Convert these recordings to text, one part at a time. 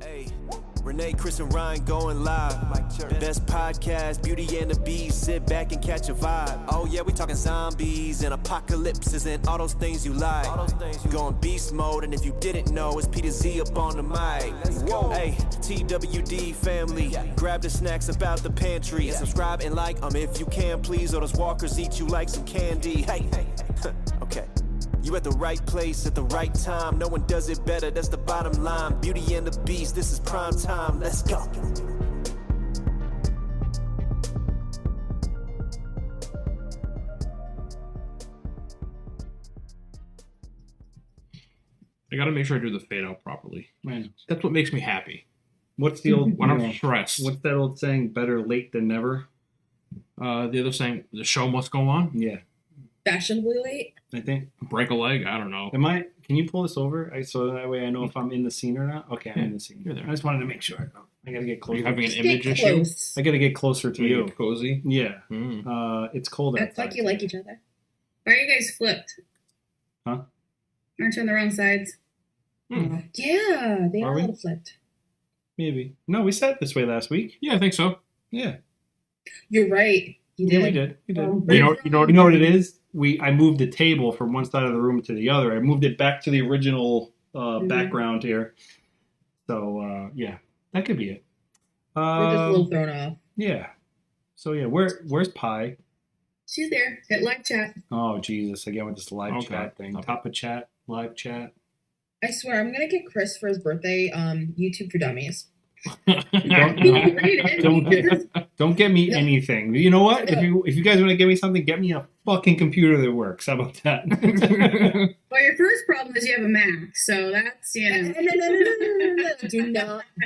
Hey, Renee, Chris, and Ryan going live. Best podcast, Beauty and the Beast. Sit back and catch a vibe. Oh yeah, we talking zombies and apocalypses and all those things you like. Going beast mode, and if you didn't know, it's P to Z up on the mic. Hey, TWD family, grab the snacks about the pantry and subscribe and like if you can, please. Or those walkers eat you like some candy. Hey, okay. You at the right place at the right time. No one does it better, that's the bottom line. Beauty and the Beast, this is prime time. Let's go. I gotta make sure I do the fade out properly. Right. That's what makes me happy. What's the old When I'm stressed. What's that old saying? Better late than never. The other saying, the show must go on. Yeah, Fashionably late. I think. Break a leg. I don't know. Can you pull this over? So that way I know if I'm in the scene or not. Okay, I'm in the scene. You're there. I just wanted to make sure. I gotta get Are closer. you having an Just image get issue? close. I gotta get closer to you. Cozy. Yeah. Mm. It's cold That's outside. like you like each other. Why are you guys flipped? Huh? Aren't you on the wrong sides? Hmm. Yeah, they Are are a we? little flipped. Maybe. No, we sat this way last week. Yeah, I think so. Yeah. You're right. You did. Yeah, we did. We did. Um, You know what it is? I moved the table from one side of the room to the other. I moved it back to the original background here. So yeah, that could be it. We're just a little thrown off. Yeah. So yeah, where's Pi? She's there at live chat. Oh Jesus! Again with this live Okay. chat thing. Okay. Top of chat, live chat. I swear, I'm gonna get Chris for his birthday. YouTube for Dummies. Don't- He can read it. Don't He get- does- Don't get me Yeah. anything. You know what? Yeah. If you guys want to get me something, get me a fucking computer that works. How about that? Well, your first problem is you have a Mac, so that's No.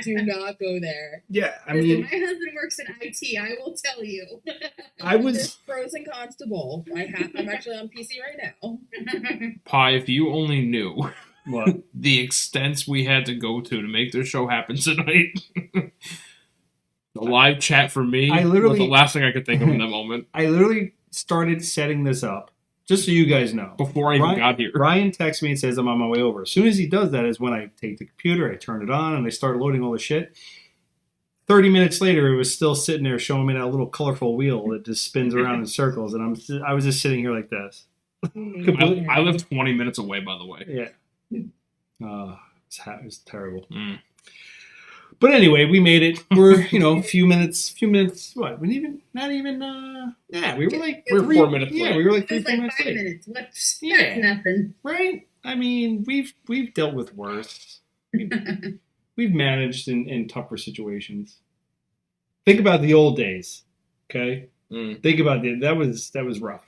Do not go there. Yeah, I Listen, mean, my husband works in IT. I will tell you. I was- There's pros and cons to both. I'm actually on PC right now. Pi, if you only knew what? the extents we had to go to make this show happen tonight. The live chat for me I was literally- the last thing I could think of in that moment I literally started setting this up just so you guys know. before I even got here. Ryan texts me and says I'm on my way over. As soon as he does that is when I take the computer, I turn it on, and I start loading all the shit. 30 minutes later, it was still sitting there showing me that little colorful wheel that just spins around in circles, and I was just sitting here like this. I live 20 minutes away, by the way. Yeah. It was terrible. Mm. But anyway, we made it. We're, a few minutes, what? We were like We're 4 minutes Yeah, late. we were like It 3 was like minutes 5 late. minutes. What's Yeah. that's nothing. Right? I mean, we've dealt with worse. We've managed in tougher situations. Think about the old days, okay? Mm. Think about that was rough.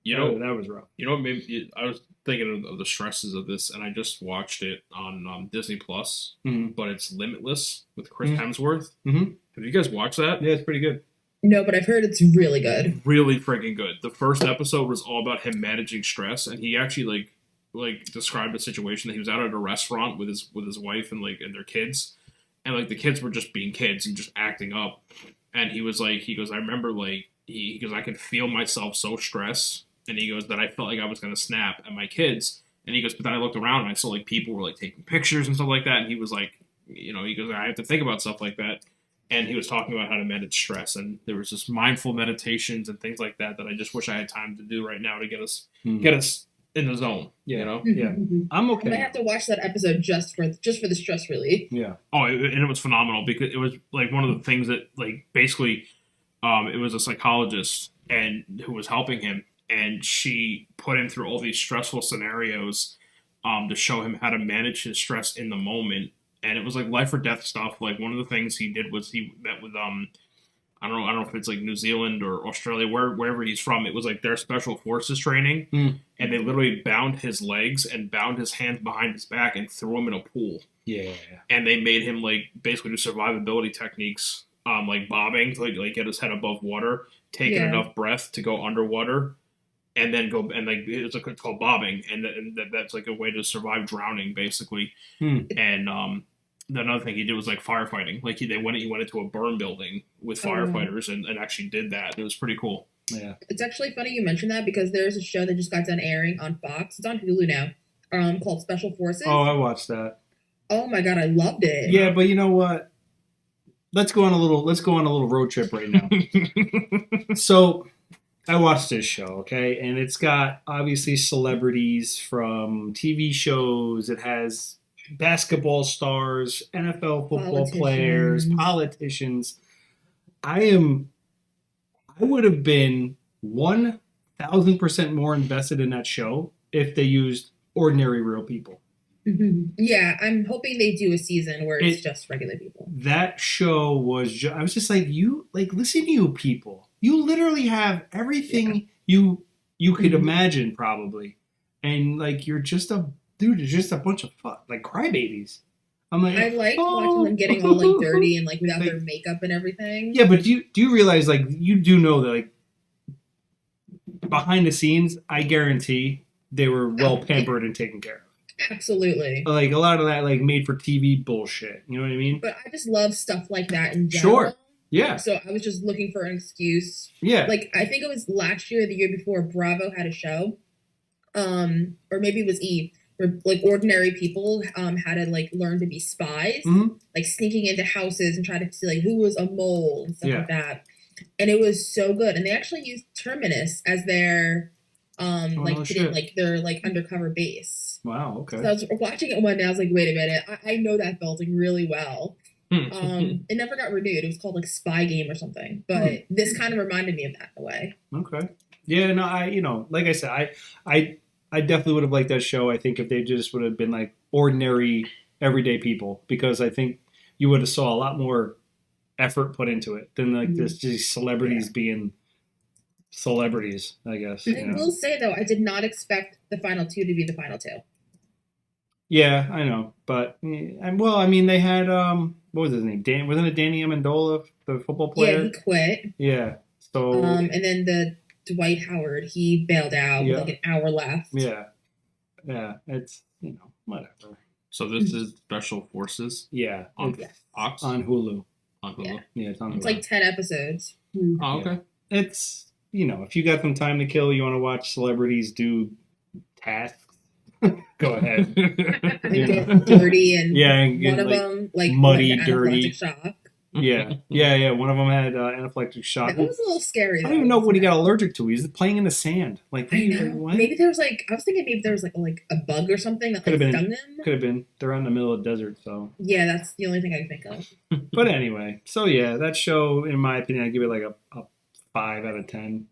You know, that was rough. You know, maybe I was thinking of the stresses of this, and I just watched it on Disney Plus, Mhm. but it's Limitless with Chris Mhm. Hemsworth. Mhm. Have you guys watched that? Yeah, it's pretty good. No, but I've heard it's really good. Really freaking good. The first episode was all about him managing stress, and he actually like described a situation that he was out at a restaurant with his wife and their kids, and the kids were just being kids and just acting up, and he goes, I remember he goes, I could feel myself so stressed. And he goes, that I felt like I was going to snap at my kids. And he goes, but then I looked around and I saw people were taking pictures and stuff like that. And he was like, he goes, I have to think about stuff like that. And he was talking about how to manage stress. And there was just mindful meditations and things like that I just wish I had time to do right now to get us in the zone. Yeah. You know? Yeah. I'm I okay. might have to watch that episode just for the stress relief. Yeah. Oh, and it was phenomenal because it was one of the things that basically, it was a psychologist and who was helping him. And she put him through all these stressful scenarios to show him how to manage his stress in the moment. And it was life or death stuff. One of the things he did was he met with I don't know if it's New Zealand or Australia, wherever he's from. It was their special forces training, and they literally bound his legs and bound his hands behind his back and threw him in a pool. Yeah. And they made him basically do survivability techniques, bobbing to get his head above water, taking enough breath to go underwater. And then go and it's called bobbing, and that's a way to survive drowning, basically. And another thing he did was firefighting. He went into a burn building with firefighters and actually did that. It was pretty cool. Yeah. It's actually funny you mentioned that because there's a show that just got done airing on Fox. It's on Hulu now. Called Special Forces. Oh, I watched that. Oh my god, I loved it. Yeah, but you know what? Let's go on a little road trip right now. So I watched this show, okay, and it's got obviously celebrities from TV shows. It has basketball stars, NFL football players, politicians. I would have been 1,000% more invested in that show if they used ordinary real people. Yeah, I'm hoping they do a season where it's just regular people. That show was I was just like, listen to you people. You literally have everything you could imagine probably. And like you're just a bunch of crybabies. I'm like, I liked watching them getting all like dirty and like without their makeup and everything. Yeah, but do you realize like you do know that like behind the scenes, I guarantee they were well pampered and taken care of. Absolutely. Like a lot of that like made for TV bullshit. You know what I mean? But I just love stuff like that in general. Sure. Yeah. So I was just looking for an excuse. Yeah. Like I think it was last year or the year before Bravo had a show. Or maybe it was Eve, where like ordinary people had to like learn to be spies, like sneaking into houses and trying to see like who was a mole and stuff like that. And it was so good. And they actually used Terminus as their their like undercover base. Wow, okay. So I was watching it one day, I was like, wait a minute, I know that building really well. It never got renewed. It was called like Spy Game or something. But this kind of reminded me of that in a way. Okay. Yeah, no, like I said, I definitely would have liked that show. I think if they just would have been like ordinary, everyday people, because I think you would have saw a lot more effort put into it than like these celebrities being celebrities, I guess. I will say though, I did not expect the final two to be the final two. Yeah, I know, but well, I mean, they had what was his name? Wasn't it Danny Amendola, the football player? Yeah, he quit. Yeah, so and then the Dwight Howard, he bailed out with like an hour left. Yeah, it's whatever. So this is Special Forces. Yeah, on Ox on Hulu. On Hulu. Yeah, it's on Hulu. It's like 10 episodes. Oh, okay. It's if you got some time to kill, you want to watch celebrities do tasks. Go ahead. Get dirty and one of them like muddy, an dirty. shock. Yeah. One of them had anaphylactic shock. That was a little scary. I don't even know what he got allergic to. He's playing in the sand. Like, what? Maybe there was like I was thinking maybe there was like a bug or something that stung him. Could have been. They're in the middle of the desert, so. Yeah, that's the only thing I can think of. But anyway, so yeah, that show, in my opinion, I'd give it like a 5 out of 10.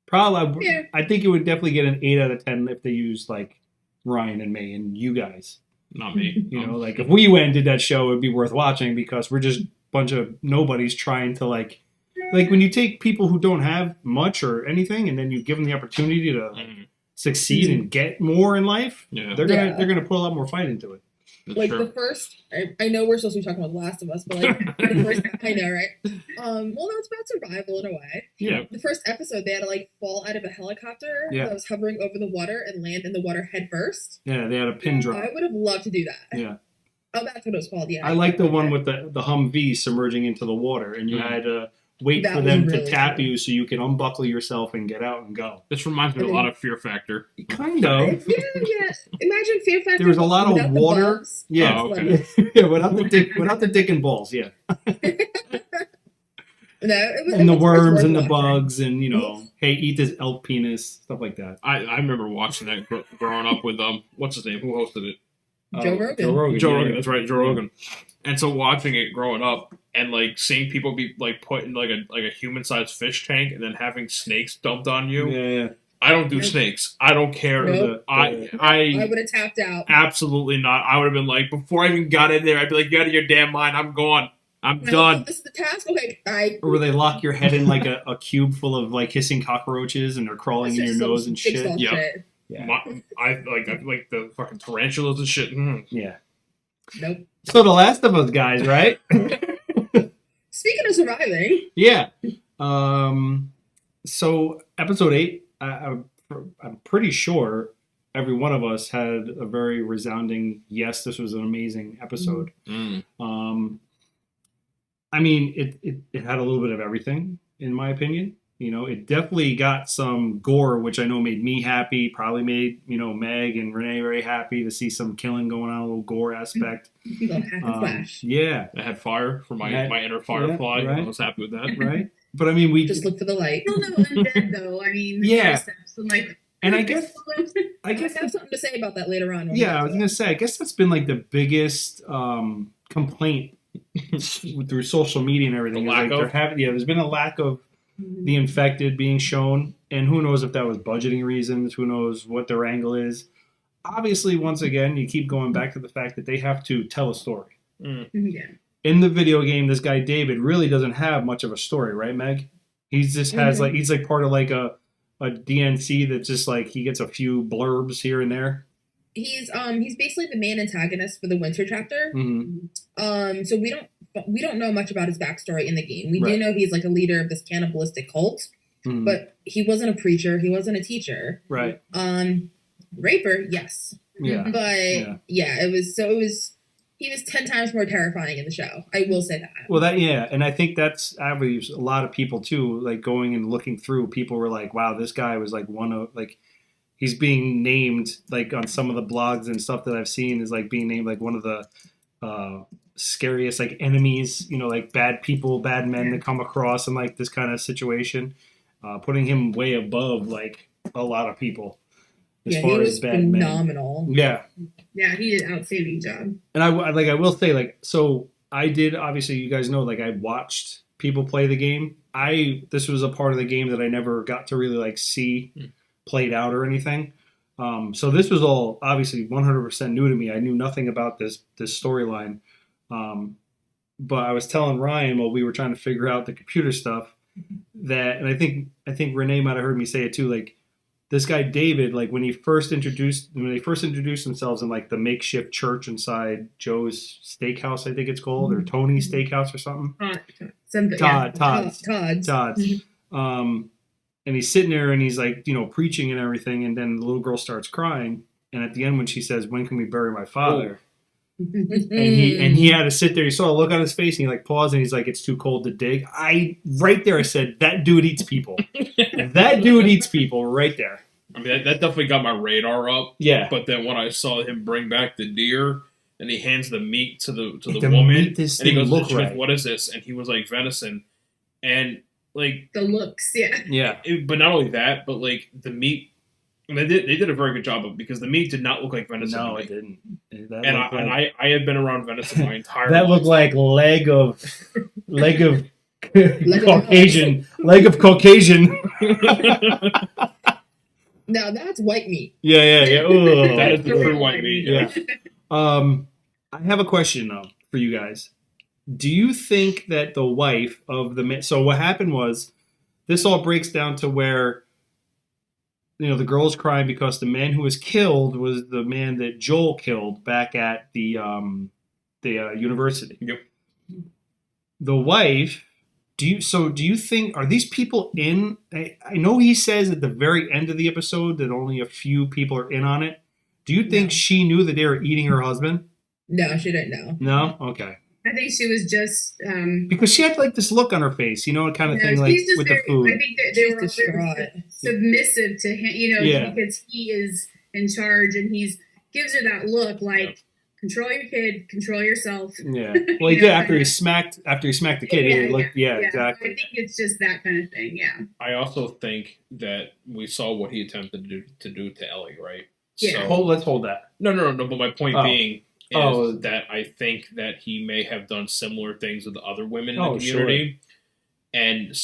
Probably, I think it would definitely get an 8 out of 10 if they used like Ryan and May and you guys. Not me. Like if we went and did that show, it would be worth watching because we're just a bunch of nobodies trying to like when you take people who don't have much or anything and then you give them the opportunity to succeed and get more in life, they're gonna put a lot more fight into it. Like the first, I know we're supposed to be talking about The Last of Us, but like the first, I know, right? Well, no, it's about survival in a way. Yeah. The first episode, they had to like fall out of a helicopter that was hovering over the water and land in the water head first. Yeah, they had a pin drop. I would have loved to do that. Yeah. Oh, that's what it was called. Yeah. I like the one with the Humvee submerging into the water, and you had to wait for them to tap you so you can unbuckle yourself and get out and go. This reminds me a lot of Fear Factor. Kind of. Yeah. Imagine Fear Factor. There was a lot of water. Yeah. Oh, okay. Yeah, without the dick and balls. Yeah. And the worms and the bugs and hey, eat this elk penis, stuff like that. I remember watching that growing up with what's his name? Who hosted it? Joe Rogan. Joe Rogan. That's right, Joe Rogan. And so watching it growing up and like seeing people be like put in like a human sized fish tank and then having snakes dumped on you. Yeah. I don't do snakes. I don't care. Nope. I would have tapped out. Absolutely not. I would have been like, before I even got in there, I'd be like, get out of your damn mind. I'm gone. I'm done. This is the task. Okay, Or where they lock your head in like a cube full of like hissing cockroaches and they're crawling in your nose and shit. Yeah. I like the fucking tarantulas and shit. Yeah. Nope. So The Last of Us guys, right? Speaking of surviving. Yeah. So episode 8, I'm pretty sure every one of us had a very resounding yes. This was an amazing episode. I mean, it had a little bit of everything, in my opinion. You know, it definitely got some gore, which I know made me happy. Probably made, you know, Meg and Renee very happy to see some killing going on, a little gore aspect. Little hack and slash. Yeah. I had fire for my inner Firefly. right. I was happy with that. Right. But I mean, we Just look for the light. Still no undead though. I mean, the Yeah. steps and like. And I guess I have something to say about that later on. Yeah, I was gonna say. I guess that's been like the biggest complaint through social media and everything. The is, lack like, of? there's been a lack of the infected being shown, and who knows if that was budgeting reasons. Who knows what their angle is. Obviously, once again, you keep going back to the fact that they have to tell a story. Yeah. In the video game, this guy David really doesn't have much of a story, right, Meg? He just has like he's like part of like a DNC that's just like he gets a few blurbs here and there. He's basically the main antagonist for the Winter chapter. Mm-hmm. So we don't know much about his backstory in the game. We Right. do know he's like a leader of this cannibalistic cult, Mm-hmm. but he wasn't a preacher. He wasn't a teacher. Right. Raper, yes, Yeah. but yeah, it was. He was 10 times more terrifying in the show. I will say that. Well, and I think that's obvious. A lot of people too, like going and looking through. People were like, "Wow, this guy was like one of like." He's being named like on some of the blogs and stuff that I've seen is like being named like one of the scariest like enemies, you know, like bad people, bad men to come across in like this kind of situation, putting him way above like a lot of people as Yeah, far he as was bad men. phenomenal. Yeah, Yeah, he did an outstanding job. and I will say like so I did obviously you guys know like I watched people play the game. This was a part of the game that I never got to really like see played out or anything. So this was all obviously 100% new to me. I knew nothing about this storyline. But I was telling Ryan while we were trying to figure out the computer stuff that, and I think Renee might have heard me say it too. Like this guy David, like when they first introduced themselves in like the makeshift church inside Joe's Steakhouse, I think it's called, or Tony's Steakhouse or something. Todd's. And he's sitting there and he's like, you know, preaching and everything. And then the little girl starts crying. And at the end, when she says, "When can we bury my father?" and he had to sit there. You saw a look on his face and he like paused and he's like, "It's too cold to dig." Right there, I said, that dude eats people. That dude eats people right there. I mean, that definitely got my radar up. Yeah. But then when I saw him bring back the deer and he hands the meat to the The woman, meat this and he thing goes, look she goes, right. "What is this?" And he was like, "Venison." And like, The looks, yeah. Yeah. but not only that, but like the meat, I mean, they did a very good job of it because the meat did not look like venison. No, to me. it didn't. And I had been around venison my entire that life. looked like leg of Caucasian. Leg of Caucasian. Now that's white meat. Yeah. Ooh. That is the true white meat. Yeah. I have a question though for you guys. Do you think that the wife of the man? So what happened was, this all breaks down to where, you know, the girl's crying because the man who was killed was the man that Joel killed back at the university. Yep. The wife. Do you think, are these people in? I know he says at the very end of the episode that only a few people are in on it. Do you think she knew that they were eating her husband? No, she didn't know. No? Okay. I think she was just Because she had like this look on her face, you know, kind of thing, like she's just with very, the food. I think that they She's were all very distraught. submissive to him, you know, Yeah. because he is in charge and he's gives her that look like control your kid, control yourself. Yeah. Well, he did after he smacked the kid. He looked, yeah, I exactly. think it's just that kind of thing. Yeah. I also think that we saw what he attempted to do to Ellie, right? Yeah. So, Let's hold that. No. But my point being is that I think that he may have done similar things with the other women in the community, and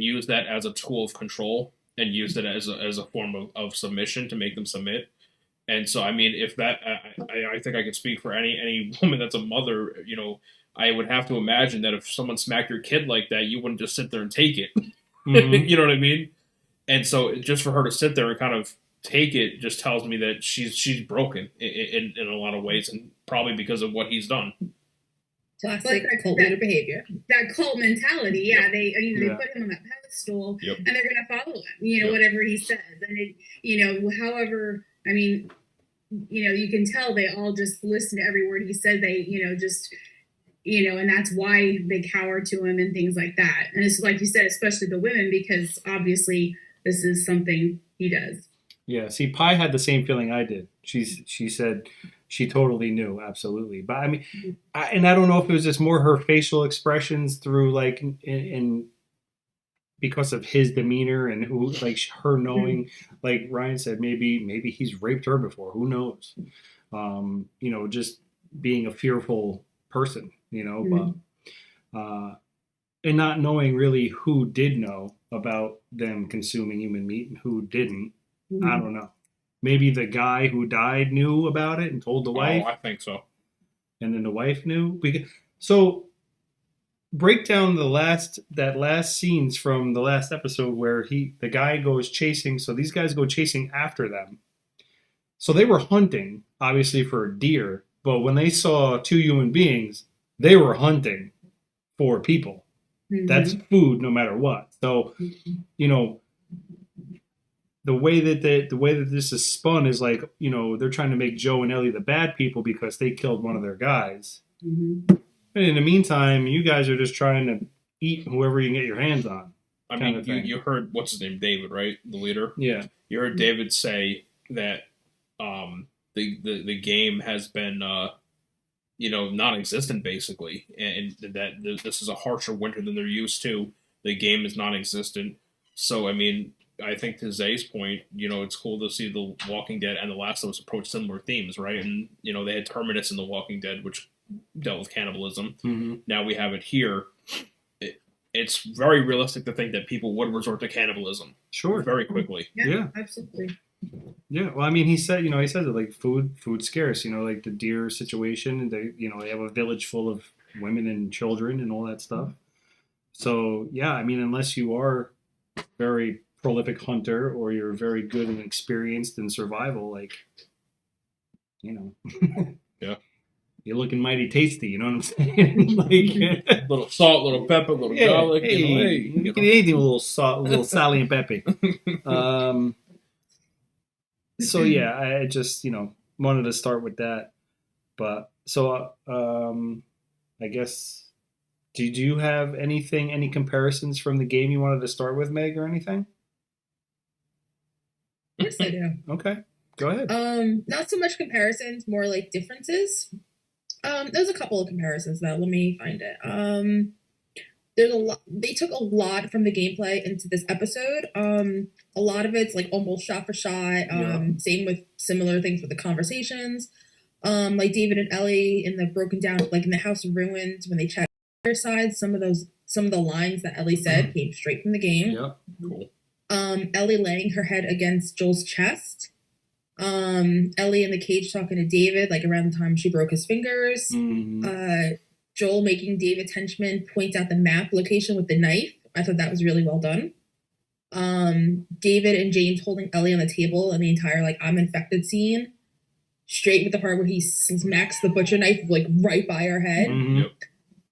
use that as a tool of control and use it as a form of submission to make them submit. And so, I mean, if that, I think I can speak for any woman that's a mother. You know, I would have to imagine that if someone smacked your kid like that, you wouldn't just sit there and take it. Mhm. You know what I mean? And so, just for her to sit there and kind of take it just tells me that she's broken in a lot of ways, and probably because of what he's done. Classic Like cult leader behavior. That cult mentality, yeah. They Yeah. put him on that pedestal, Yep. and they're gonna follow him. You know, Yep. whatever he says, and it, you know, however, I mean, you know, you can tell they all just listen to every word he said. They, you know, just and that's why they cower to him and things like that. And it's like you said, especially the women, because obviously this is something he does. Yeah, see, Pi had the same feeling I did. She said she totally knew, absolutely. But I mean, I don't know if it was just more her facial expressions through like in because of his demeanor and who like her knowing, like Ryan said, maybe he's raped her before. Who knows? Just being a fearful person, but and not knowing really who did know about them consuming human meat and who didn't. I don't know. Maybe the guy who died knew about it and told the wife. Oh, I think so. And then the wife knew. So break down that last scenes from the last episode where the guy goes chasing. So these guys go chasing after them. So they were hunting, obviously, for a deer. But when they saw two human beings, they were hunting for people. That's food no matter what. So, the way that this is spun is like, they're trying to make Joe and Ellie the bad people because they killed one of their guys. And in the meantime, you guys are just trying to eat whoever you can get your hands on. I mean, you heard, what's his name, David, right? The leader? Yeah. You heard David say that the game has been, non-existent, basically. And that this is a harsher winter than they're used to. The game is non-existent. So, I mean, I think to Zay's point, it's cool to see The Walking Dead and The Last of Us approach similar themes, right? And, they had Terminus in The Walking Dead, which dealt with cannibalism. Now we have it here. It's very realistic to think that people would resort to cannibalism. Sure. Very quickly. Yeah. Absolutely. Yeah, well, I mean, he said it like food scarce, like the deer situation, and they have a village full of women and children and all that stuff. So, yeah, I mean, unless you are very prolific hunter or you're very good and experienced in survival, like, Yeah. You're looking mighty tasty, you know what I'm saying? Like little salt, little pepper, little garlic. You can eat anything with a little salt, a little sally and peppy. So yeah, I just wanted to start with that, but so I guess do you have any comparisons from the game you wanted to start with, Meg, or anything? Yes, I do. Okay, go ahead. Not so much comparisons, more like differences. There's a couple of comparisons though. Let me find it. There's a lot. They took a lot from the gameplay into this episode. A lot of it's like almost shot for shot. Same with similar things with the conversations. Like David and Ellie in the broken down, like in the House of Ruins when they chat their sides. Some of the lines that Ellie said came straight from the game. Yep. Cool. Ellie laying her head against Joel's chest. Ellie in the cage talking to David, like around the time she broke his fingers. Joel making David's henchman point out the map location with the knife. I thought that was really well done. David and James holding Ellie on the table and the entire like I'm infected scene. Straight with the part where he smacks the butcher knife like right by her head. Yep.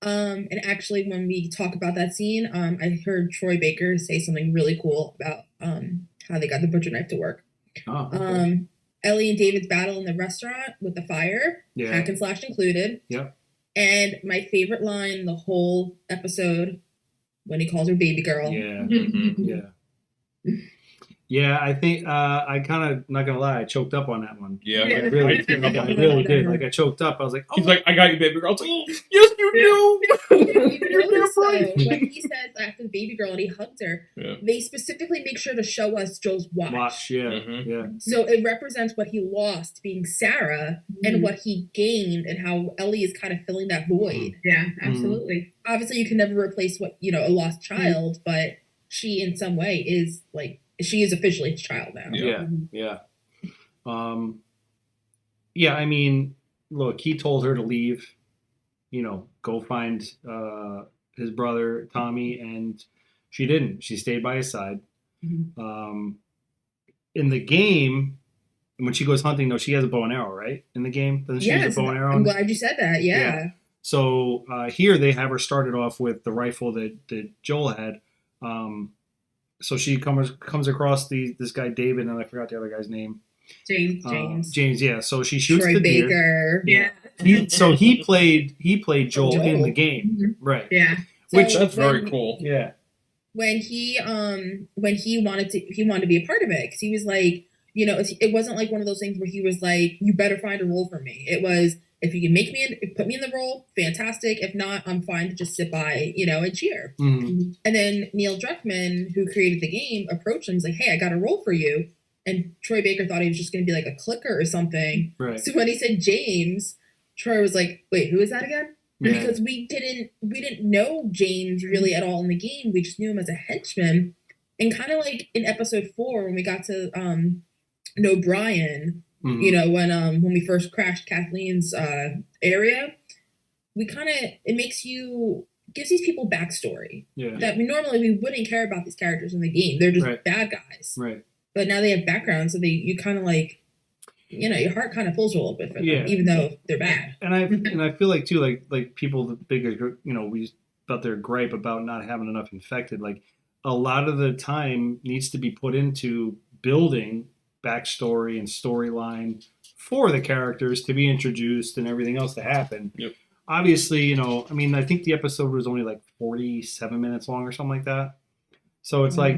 And actually when we talk about that scene, I heard Troy Baker say something really cool about how they got the butcher knife to work. Oh, okay. Ellie and David's battle in the restaurant with the fire, hack and slash included. Yep. And my favorite line in the whole episode when he calls her baby girl. Yeah. Yeah, I think I kind of, not gonna lie, I choked up on that one. Yeah, I really did. Like I choked up. I was like, oh. He's like, I got you, baby girl. I was like, yes, you do. When he says after the baby girl and he hugs her, they specifically make sure to show us Joel's watch. Yeah. So it represents what he lost being Sarah and what he gained and how Ellie is kind of filling that void. Yeah, absolutely. Obviously, you can never replace what, a lost child, but she in some way is like, she is officially his child now. Yeah. I mean, look, he told her to leave, go find his brother, Tommy, and she didn't. She stayed by his side. In the game, when she goes hunting, though, she has a bow and arrow, right? In the game? Doesn't she use a bow and arrow? I'm glad you said that, yeah. So here they have her started off with the rifle that Joel had. So she comes across this guy David, and I forgot the other guy's name. James. Yeah. So she shoots Troy the deer. Baker. Yeah. He played Joel in the game, Mhm. right? Yeah. Which So That's very when- cool. Yeah. When he wanted to be a part of it, because he was like, you know, it wasn't like one of those things where he was like, you better find a role for me. It was, if you can put me in the role, fantastic. If not, I'm fine to just sit by, you know, and cheer. Mhm. And then Neil Druckmann, who created the game, approached him and was like, hey, I got a role for you. And Troy Baker thought he was just going to be like a clicker or something. Right. So when he said James, Troy was like, wait, who is that again? Yeah. Because we didn't know James really at all in the game. We just knew him as a henchman. And kind of like in episode 4 when we got to know Brian, Mhm. you know, when we first crashed Kathleen's area, gives these people backstory Yeah. that we wouldn't care about these characters in the game. They're just Right. bad guys. Right. But now they have background, so you kind of like, you know, your heart kind of pulls a little bit for them, Yeah. even though they're bad. And I feel like too, like people the bigger, you know, we about their gripe about not having enough infected. Like a lot of the time needs to be put into building backstory and storyline for the characters to be introduced and everything else to happen. Yep. Obviously, you know, I mean, I think the episode was only like 47 minutes long or something like that. So it's like,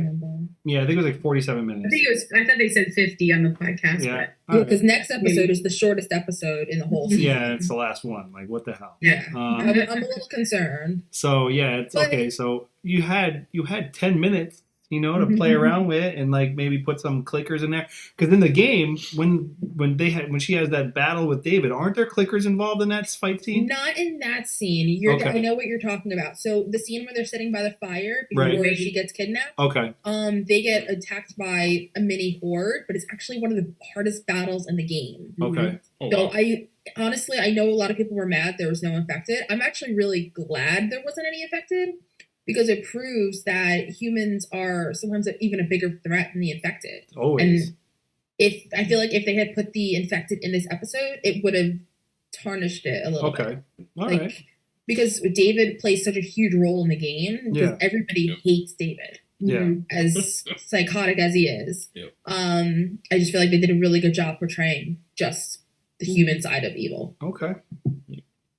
yeah, I think it was like 47 minutes. I thought they said 50 on the podcast. Yeah. But Because next episode is the shortest episode in the whole season. Yeah, it's the last one. Like, what the hell? Yeah. Um, I'm a little concerned. So yeah, it's But- okay. So you had 10 minutes, you know, to play around with and like maybe put some clickers in there. Because in the game, when she has that battle with David, aren't there clickers involved in that fight scene? Not in that scene. Okay. I know what you're talking about. So the scene where they're sitting by the fire before Right. she gets kidnapped. Okay. They get attacked by a mini horde, but it's actually one of the hardest battles in the game. Okay. Oh, So wow. I know a lot of people were mad there was no infected. I'm actually really glad there wasn't any infected because it proves that humans are sometimes even a bigger threat than the infected. Always. And I feel like if they had put the infected in this episode, it would have tarnished it a little bit. Okay. All Like, right. because David plays such a huge role in the game because Yeah. everybody Yep. hates David. Yeah. As psychotic as he is. Yep. I just feel like they did a really good job portraying just the human side of evil. Okay.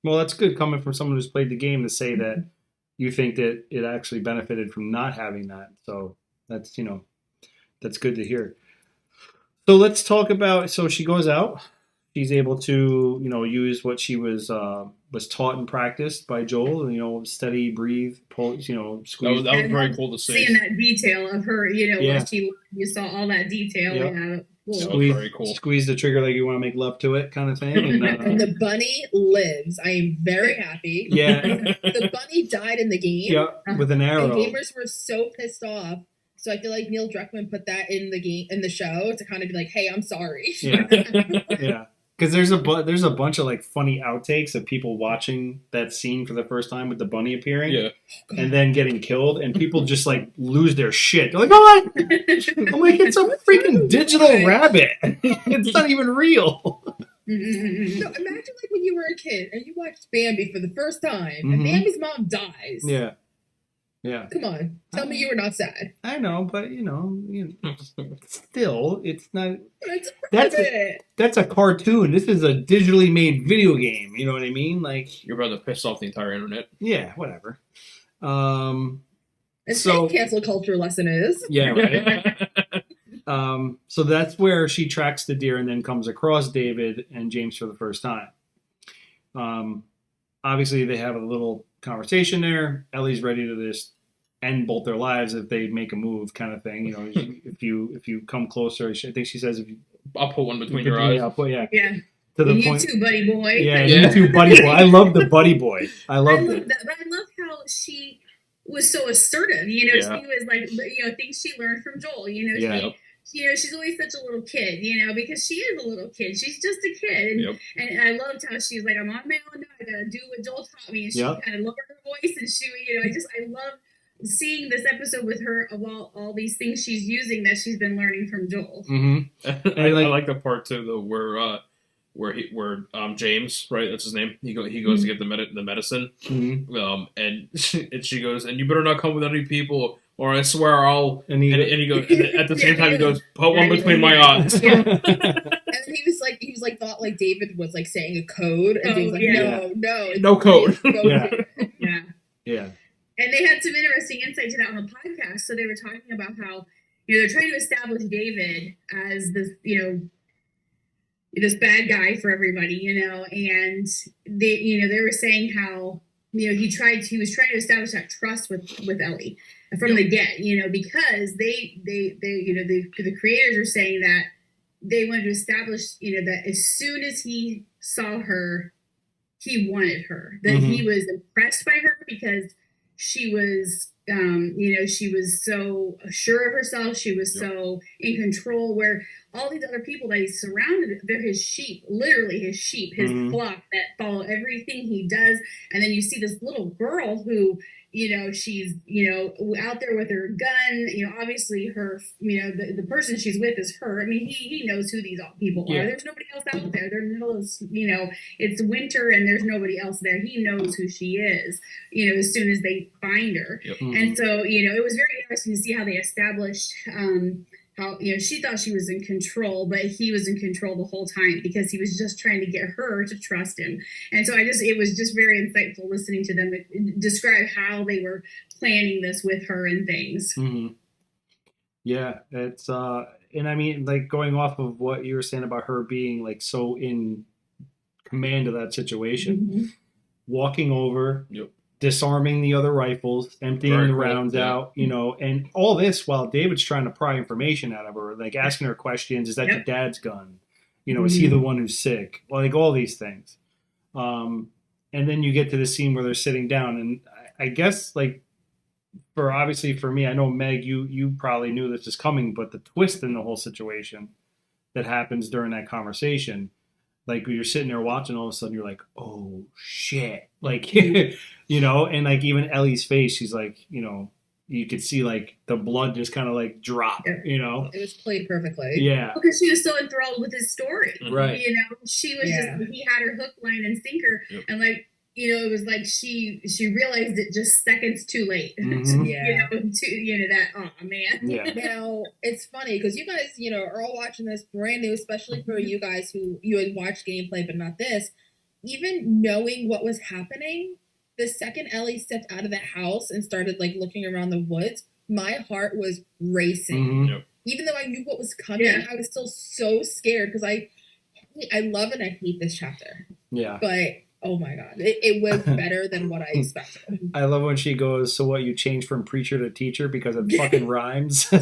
Well, that's good coming from someone who's played the game to say that you think that it actually benefited from not having that. So that's, you know, that's good to hear. So let's talk about, so she goes out. She's able to, you know, use what she was taught and practiced by Joel, you know, steady, breathe, pull, you know, squeeze. That was very cool to see. seeing that detail of her, you know, Yeah. what she, you saw all that detail. Yeah. Yeah. Cool. That was very cool. Squeeze the trigger like you want to make love to it kind of thing. And, And the bunny lives. I am very happy. yeah. The bunny died in the game. Yeah. With an And arrow. gamers were so pissed off. So I feel like Neil Druckmann put that in the game, in the show, to kind of be like, "Hey, I'm sorry." Yeah. Yeah. Because there's a bunch of like funny outtakes of people watching that scene for the first time with the bunny appearing Yeah. and then getting killed, and people just like lose their shit. They're like, "Oh, I'm like, it's a freaking digital rabbit. It's not even real." So imagine like when you were a kid and you watched Bambi for the first time, Mhm. and Bambi's mom dies. Yeah. Yeah. Come on, tell me you were not sad. I know, but you know, still, it's not. It's That's it. That's a cartoon. This is a digitally made video game. You know what I mean? Like, You're about to piss off the entire internet. yeah, whatever. And So- cancel culture lesson is. Yeah, right. So that's where she tracks the deer and then comes across David and James for the first time. Obviously, they have a little conversation there. Ellie's ready to just end both their lives if they make a move, kind of thing. You know, if you come closer, I think she says, if you I'll put one between your eyes. I'll put, yeah, Yeah. to the You point. too, buddy boy. Yeah, Yeah. you too, buddy boy. I love the buddy boy. I I love love it. that. But I love how she was so assertive. You know, Yeah. she was like, you know, things she learned from Joel. You know, Yeah. she's always such a little kid. You know, because she is a little kid. She's just a kid. And, Yep. and I loved how she's like, I'm on my own now. I gotta do what Joel taught me. And she Yep. kind of lowered her voice, and she, you know, I love seeing this episode with her of all these things she's using that she's been learning from Joel. Mm-hmm. I like- like the part too though where James, right? That's his name. He goes to get the medicine. Mm-hmm. And she goes, and you better not come with any people or I swear I'll. And he goes and at the same time he goes, put one Yeah, between my eyes. Yeah. And then he was like thought like David was like saying a code, and David's like, no, No code. Yeah. Yeah. Yeah. And they had some interesting insight to that on the podcast. So they were talking about how, they're trying to establish David as this, this bad guy for everybody, and they were saying how, he was trying to establish that trust with Ellie from the get, because the creators are saying that they wanted to establish, that as soon as he saw her, he wanted her, that he was impressed by her because she was, she was so sure of herself. She was so in control, where all these other people that he's surrounded, they're his sheep, literally his sheep, his flock that follow everything he does. And then you see this little girl who, she's, out there with her gun, obviously her, the person she's with is her. I mean, he knows who these people are. There's nobody else out there. They're in the middle of, it's winter and there's nobody else there. He knows who she is, as soon as they find her. Yep. And so, it was very interesting to see how they established, how, she thought she was in control, but he was in control the whole time because he was just trying to get her to trust him. And so it was just very insightful listening to them describe how they were planning this with her and things. Mm-hmm. Yeah, it's, and I mean, like going off of what you were saying about her being like so in command of that situation, walking over, disarming the other rifles, emptying the rounds out, and all this while David's trying to pry information out of her, like asking her questions. Is that your dad's gun? Is he the one who's sick? Like all these things. And then you get to the scene where they're sitting down, and I guess like obviously for me, I know Meg, you probably knew this was coming, but the twist in the whole situation that happens during that conversation, like you're sitting there watching, all of a sudden you're like, oh shit. Like, and like even Ellie's face, she's like, you could see like the blood just kind of like drop, It was played perfectly. Yeah. Because she was so enthralled with his story. Right. She was just, he had her hook, line, and sinker. Yep. And like, it was like she realized it just seconds too late. That, oh man. Yeah. Now, it's funny because you guys, are all watching this brand new, especially for you guys who you had watched gameplay, but not this. Even knowing what was happening, the second Ellie stepped out of the house and started like looking around the woods, my heart was racing. Yep. Even though I knew what was coming, I was still so scared because I love and I hate this chapter. Yeah. But oh my god, it was better than what I expected. I love when she goes, so what, you changed from preacher to teacher because it fucking rhymes? I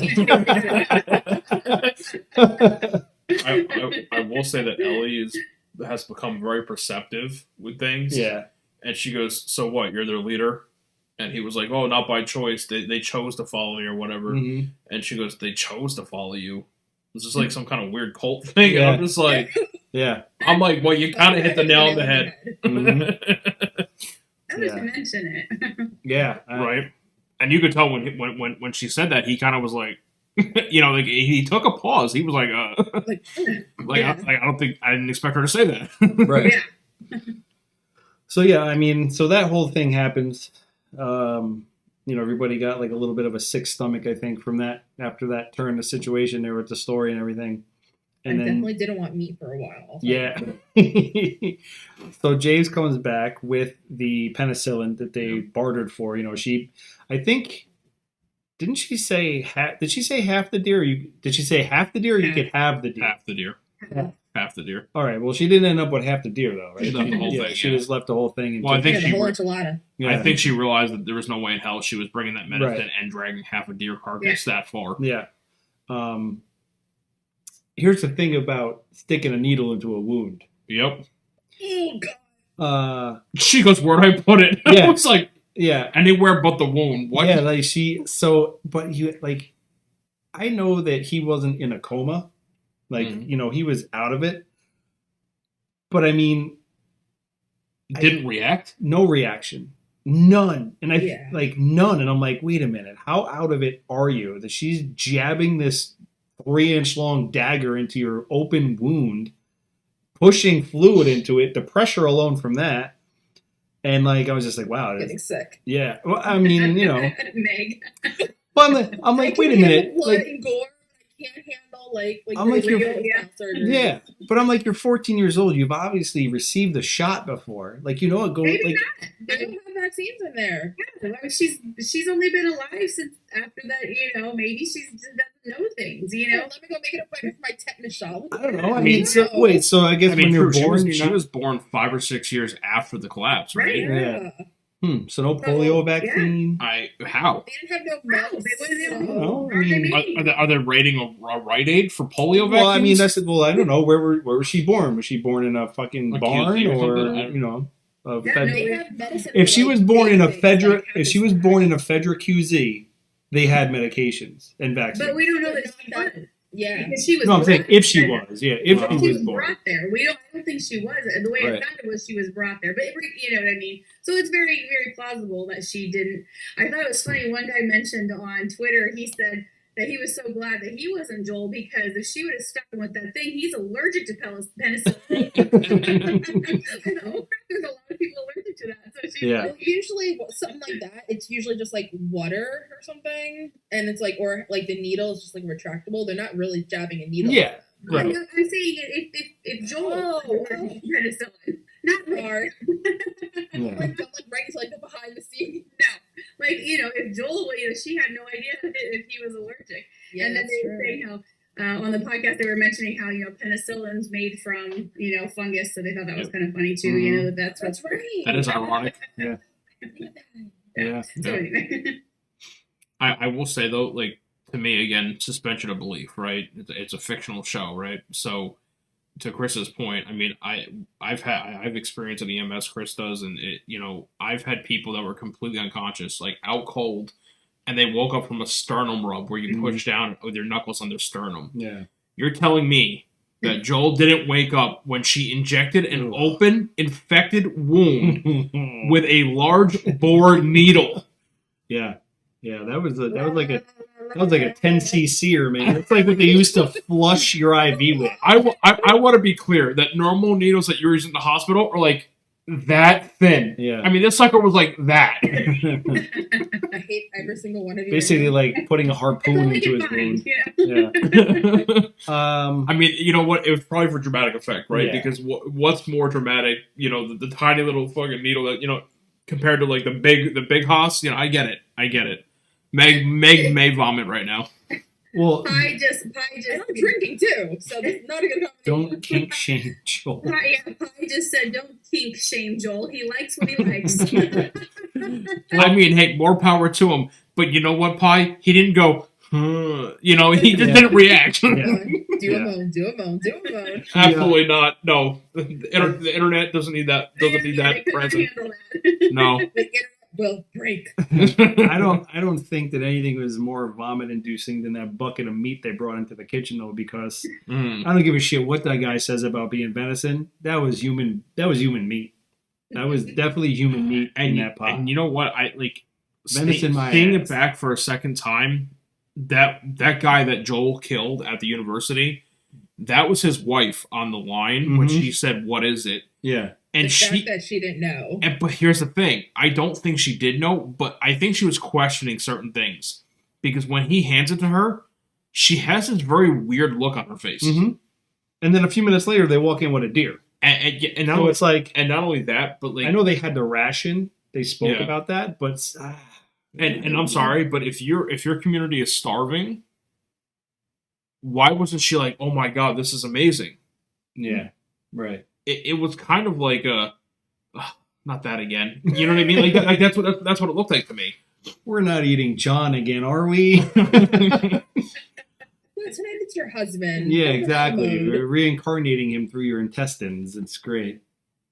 will say that Ellie has become very perceptive with things. Yeah. And she goes, so what, you're their leader? And he was like, oh, not by choice. They chose to follow me or whatever. Mm-hmm. And she goes, they chose to follow you. This is like some kind of weird cult thing. Yeah. And I'm just like, I'm like, well, you kind of hit the nail on the head. Mm-hmm. I was to mention it. Yeah. Right. And you could tell when she said that, he kind of was like, like he took a pause. He was like, I didn't expect her to say that. Right. Yeah. So yeah, I mean, so that whole thing happens. Everybody got like a little bit of a sick stomach, I think, from that after that turn the situation there with the story and everything. And then definitely didn't want meat for a while. Yeah. So James comes back with the penicillin that they bartered for. I think, didn't she say did she say half the deer? Did she say half the deer, or you could have the deer? Half the deer. Half the deer. All right. Well, she didn't end up with half the deer, though, right? She left the whole thing. She just left the whole thing. Well, I think the whole enchilada. Yeah. I think she realized that there was no way in hell she was bringing that medicine and dragging half a deer carcass that far. Yeah. Here's the thing about sticking a needle into a wound. Yep. Oh God. She goes, where'd I put it? Yeah. I was like, anywhere but the wound. What? Yeah, but you like, I know that he wasn't in a coma. Like, he was out of it. But I mean, he didn't react? No reaction. None. And none. And I'm like, wait a minute. How out of it are you? That she's jabbing this 3-inch long dagger into your open wound, pushing fluid into it, the pressure alone from that. And like, I was just like, wow. Getting sick. Yeah. Well, I mean, Meg. But I'm like, wait a minute. Blood Like, and gore. I can't handle like I'm like, real yeah. surgery. yeah, but I'm like, you're 14 years old. You've obviously received a shot before. Like, you know what? Go Maybe like, not. They don't have vaccines in there. Yeah, I mean, she's only been alive since after that. Maybe she just doesn't know things. Let me go make an appointment for my tetanus shot. I don't know. I I mean, mean, so, wait. So I guess I mean, when you're true, born, she was born 5 or 6 years after the collapse, right? Yeah. So no polio vaccine. How? They didn't have no No, mouths. they wouldn't have. No, I How they mean, made? Are they rating a Rite Aid for polio vaccines? Well, I mean, I don't know. Where was she born? Was she born in a fucking Like barn QZ or or something? I don't- a Yeah, fed- no, They have medicine if for, she like, was born in a big things, Fedra, like if she was born in a Fedra QZ, they had medications and vaccines. But we don't know that she That- was. yeah. Because she was. No, I'm saying brought if she there. was, yeah, if Well, she She was was born. brought there. I don't think she was. The way Right. it sounded was she was brought there. But you know what I mean. So it's very, very plausible that she didn't. I thought it was funny. One guy mentioned on Twitter. He said that he was so glad that he wasn't Joel because if she would have stuck with that thing, he's allergic to penicillin. I know. There's a lot of people allergic to that. So she. Yeah. Well, usually something like that, it's usually just like water or something, and it's like, or like the needle is just like retractable. They're not really jabbing a needle. Yeah, I'm right. saying if Joel Oh, was allergic to penicillin, not me. Sorry. Yeah. Like, I'm like right to like the behind the scenes. No, like if Joel, she had no idea if he was allergic. Yeah, And then that's they were true. saying how on the podcast they were mentioning how penicillin's made from fungus, so they thought that was kind of funny too. Mhm. That's That's right. That is ironic. Yeah. So anyway, I will say though, like to me again, suspension of belief, right? It's a fictional show, right? So to Chris's point, I mean, I've experienced an EMS, Chris does, and I've had people that were completely unconscious, like out cold, and they woke up from a sternum rub where you push down with your knuckles on their sternum. Yeah. You're telling me that Joel didn't wake up when she injected an open, infected wound with a large bore needle? Yeah. Yeah, that was like a 10cc, man. It's like what they used to flush your IV with. I want to be clear that normal needles that you're using in the hospital are like that thin. Yeah. I mean, this sucker was like that. I hate every single one of you. Basically, like putting a I harpoon like into it his fine. wound. Yeah. I mean, you know what? It was probably for dramatic effect, right? Yeah. Because what's more dramatic? The tiny little fucking needle that compared to like the big hoss. I get it. Meg may vomit right now. Well, Pie just. And I'm drinking too, so that's not a good combination. don't kink shame Joel. Pie just said, "Don't kink shame Joel. He likes what he likes." I mean, hey, more power to him. But you know what, Pi? He didn't go. He just Yeah. didn't react. Do Yeah. a moan, do a moan, do a moan. Absolutely not. No, the internet doesn't need that. Doesn't need I that couldn't present. handle that. No. The internet will break. I don't think that anything was more vomit inducing than that bucket of meat they brought into the kitchen though, because Mm. I don't give a shit what that guy says about being venison. That was human meat. That was definitely human meat in that pot. And you know what? I like Venison my seeing ass. it back for a second time. That guy that Joel killed at the university, that was his wife on the line when Mhm. she said, "What is it?" Yeah. And The she. fact that she didn't know. But here's the thing: I don't think she did know, but I think she was questioning certain things because when he hands it to her, she has this very weird look on her face, Mm-hmm. And then a few minutes later, they walk in with a deer. and not So only, it's like, and not only that, but like I know they had the ration. They spoke Yeah. about that, but And I'm sorry, but if your community is starving, why wasn't she like, oh my god, this is amazing? Yeah. Right. It was kind of like not that again. You know what I mean? Like that's what it looked like to me. We're not eating John again, are we? Tonight it's your husband. Yeah, exactly. Moan. We're reincarnating him through your intestines. It's great.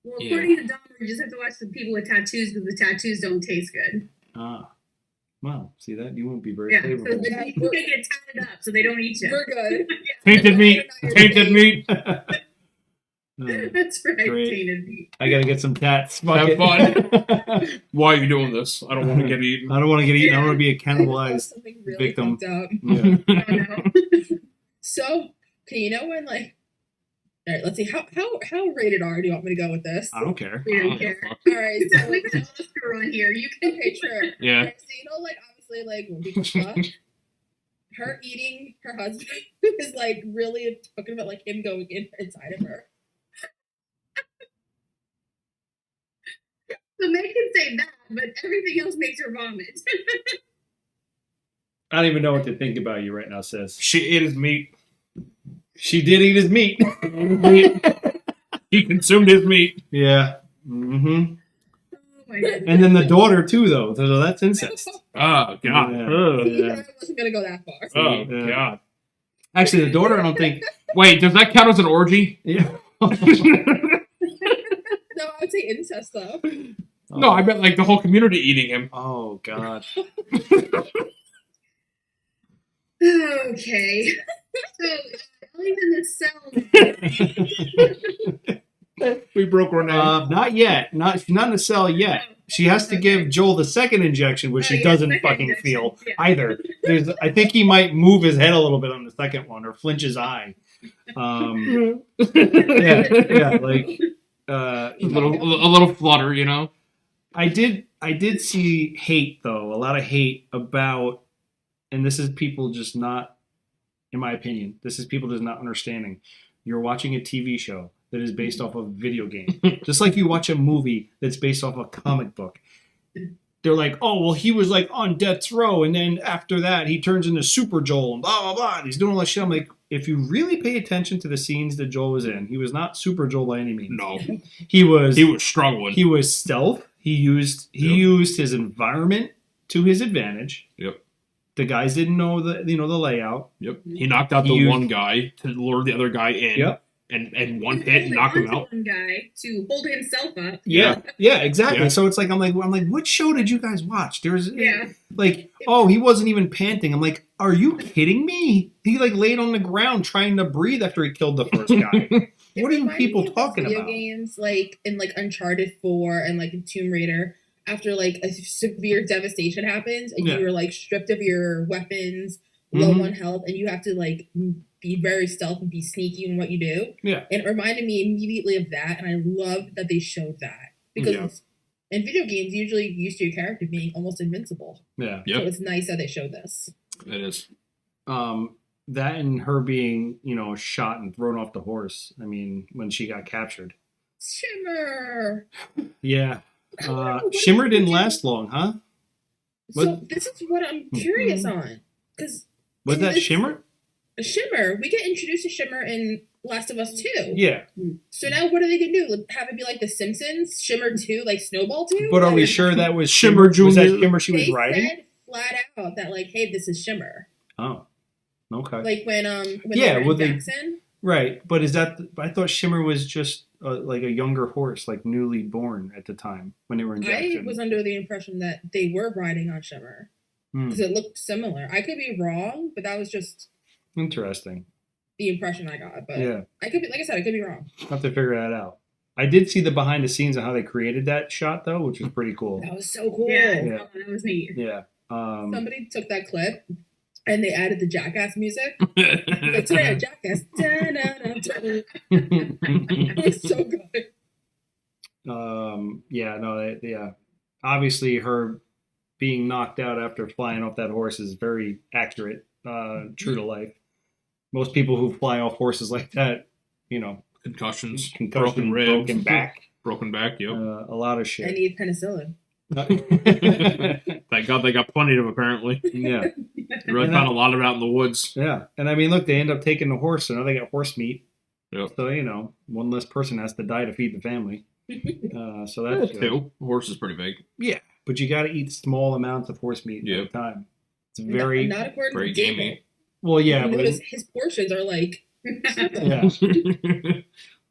Well, Yeah. according to Dahmer, you just have to watch the people with tattoos because the tattoos don't taste good. Ah. Well, see that? You won't be very Yeah, so favorable. you can get tatted up so they don't eat you. We're good. Tainted meat. Tainted meat. That's right, Great. tainted meat. I gotta get some tats. Fuck Have it. fun. Why are you doing this? I don't want to get eaten. I don't want to get eaten. I want to be a I cannibalized something really victim. fucked up. Yeah. Oh, no. So, okay, you know when like, all right, let's see how rated R do you want me to go with this? I don't care. We don't care. All right, so We've got Oscar on here. You can okay, sure. Yeah. Alright, so you know, like honestly, like, when people fuck, her eating her husband is like really talking about like him going inside of her. So Meg can say that, but everything else makes her vomit. I don't even know what to think about you right now, sis. She ate his meat. She did eat his meat. He consumed his meat. Yeah. Mm-hmm. Oh my goodness. And then the daughter too, though. So that's incest. Oh, God. Yeah. Ugh. Yeah. I wasn't gonna go that far. Oh, Yeah. God. Actually, the daughter, I don't think. Wait, does that count as an orgy? Yeah. No, I would say incest though. No, I meant like the whole community eating him. Oh God. Okay. So Ellie's in the cell. We broke her name. Not yet. She's not in the cell yet. She has to give Joel the second injection, which she doesn't second fucking injection, feel yeah. either. I think he might move his head a little bit on the second one or flinch his eye. Yeah, like a little flutter, you know. I did see hate though, a lot of hate about, and this is people just not, in my opinion, this is people just not understanding. You're watching a TV show that is based off of a video game, just like you watch a movie that's based off a comic book. They're like, oh well, he was like on death's row, and then after that he turns into Super Joel and blah blah blah. And he's doing all that shit. I'm like, if you really pay attention to the scenes that Joel was in, he was not Super Joel by any means. No, He was struggling. He was stealth. He used his environment to his advantage. Yep. The guys didn't know the layout. Yep. He knocked out one guy to lure the other guy in. Yep. And one hit knocked him out. One guy to hold himself up. Yeah, exactly. Yeah. So it's like I'm like, what show did you guys watch? There's like, oh, he wasn't even panting. I'm like, are you kidding me? He like laid on the ground trying to breathe after he killed the first guy. What are you people talking about? Games like in like Uncharted 4 and like in Tomb Raider, after like a severe devastation happens and you were like stripped of your weapons, low on health, and you have to like be very stealth and be sneaky in what you do. Yeah. And it reminded me immediately of that, and I love that they showed that. Because in video games, usually you're used to your character being almost invincible. Yeah. So it's nice that they showed this. It is. That and her being, shot and thrown off the horse. I mean, when she got captured. Shimmer! Yeah. Shimmer didn't last long, huh? So this is what I'm curious on. Because was that Shimmer? Shimmer. We get introduced to Shimmer in Last of Us 2. Yeah. So now what are they going to do? Have it be like The Simpsons? Shimmer 2? Like Snowball 2? But are we sure that was Shimmer Jr.? Was that Shimmer she was riding? They said flat out that like, hey, this is Shimmer. Oh. Okay. Like when they were in Jackson? Right. But is that... I thought Shimmer was just like a younger horse, like newly born at the time when they were in Jackson. I was under the impression that they were riding on Shimmer. Because it looked similar. I could be wrong, but that was just... Interesting. The impression I got, but I could be, like I said, I could be wrong. I'll have to figure that out. I did see the behind the scenes of how they created that shot though, which was pretty cool. That was so cool. Yeah, that was neat. Yeah. Somebody took that clip and they added the Jackass music. Like, today, Jackass. It was so good. Obviously, her being knocked out after flying off that horse is very accurate, true to life. Most people who fly off horses like that, concussions, broken ribs, broken back, yep. A lot of shit. I need penicillin. Thank God they got plenty of them, apparently. Yeah. They really found a lot of it out in the woods. Yeah. And I mean, look, they end up taking the horse, so now they got horse meat. Yep. So, one less person has to die to feed the family. So that's good. Two. A horse is pretty big. Yeah. But you got to eat small amounts of horse meat at a time. It's very... Not according very to gamey. David. Well, yeah. Notice his portions are like... Yeah.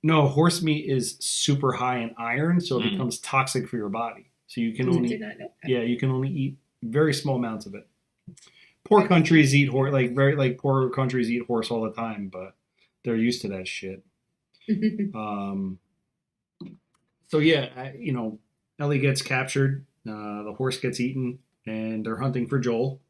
No, horse meat is super high in iron, so it becomes toxic for your body. So you can only... I did not know that. Yeah, you can only eat very small amounts of it. Poor countries eat horse, poor countries eat horse all the time, but they're used to that shit. So yeah, Ellie gets captured, the horse gets eaten, and they're hunting for Joel.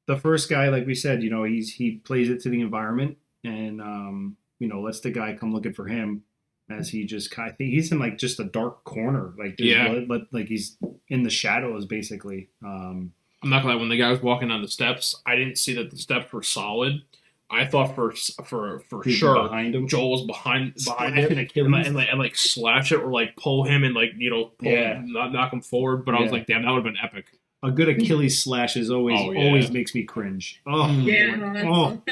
The first guy, like we said, he plays it to the environment and lets the guy come looking for him. as he just kind of, he's in like just a dark corner, like just Yeah. like he's in the shadows basically. I'm not gonna lie, when the guy was walking down the steps, I didn't see that the steps were solid. I thought for He's sure behind him. Joel was behind Slashing him Achilles. and like slash it or like pull him and like pull him, knock him forward. But I was Yeah. like, damn, that would have been epic. A good Achilles slash is always Oh, yeah. always makes me cringe. Oh, Yeah. oh.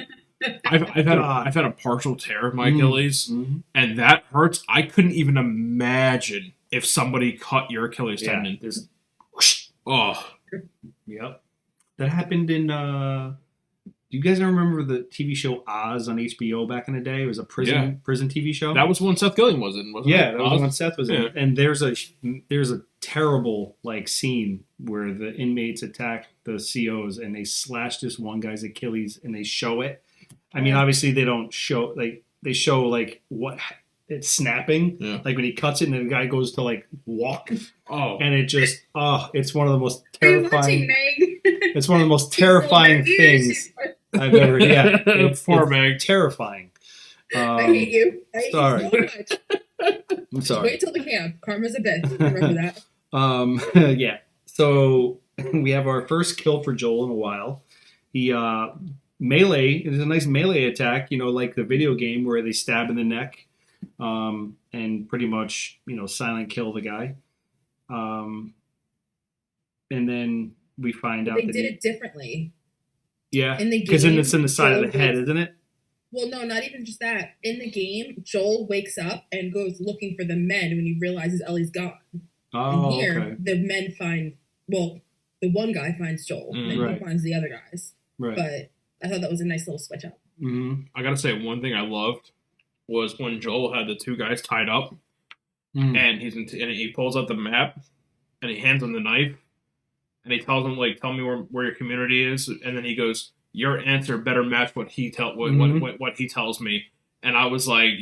I've had God. I've had a partial tear of my Achilles, Mhm. and that hurts. I couldn't even imagine if somebody cut your Achilles Yeah. tendon. Oh, Yep. That happened in do you guys remember the TV show Oz on HBO back in the day? It was a prison TV show. that was when Seth Gilliam was in, wasn't it? Yeah, that was when Seth was in. Yeah. And there's a terrible like scene where the inmates attack the COs and they slash this one guy's Achilles and they show it. I mean, obviously they don't show they show like what it's snapping, Yeah. like when he cuts it and the guy goes to like walk, Oh, and it just it's one of the most Are you watching, terrifying. Meg? It's one of the most terrifying things I've ever. Yeah, Poor it's Meg. terrifying. I hate you. I hate sorry. you so much. I'm sorry. Wait till the camp. Karma's a bitch. Remember that. Yeah. So we have our first kill for Joel in a while. He melee. It is a nice melee attack, like the video game where they stab in the neck, and pretty much silent kill the guy. And then we find out They that did it differently. yeah, In the because then game, it's in the side of the Joel head, goes- isn't it? Well, no, not even just that. In the game, Joel wakes up and goes looking for the men when he realizes Ellie's gone. Oh, And here, okay. the men find, well, the one guy finds Joel, and Right. he finds the other guys. Right. But I thought that was a nice little switch up. Mm-hmm. I gotta say, one thing I loved was when Joel had the two guys tied up, Mm. and and he pulls out the map, and he hands them the knife, and he tells them like, "Tell me where your community is," and then he goes, "Your answer better match what he what he tells me." And I was like,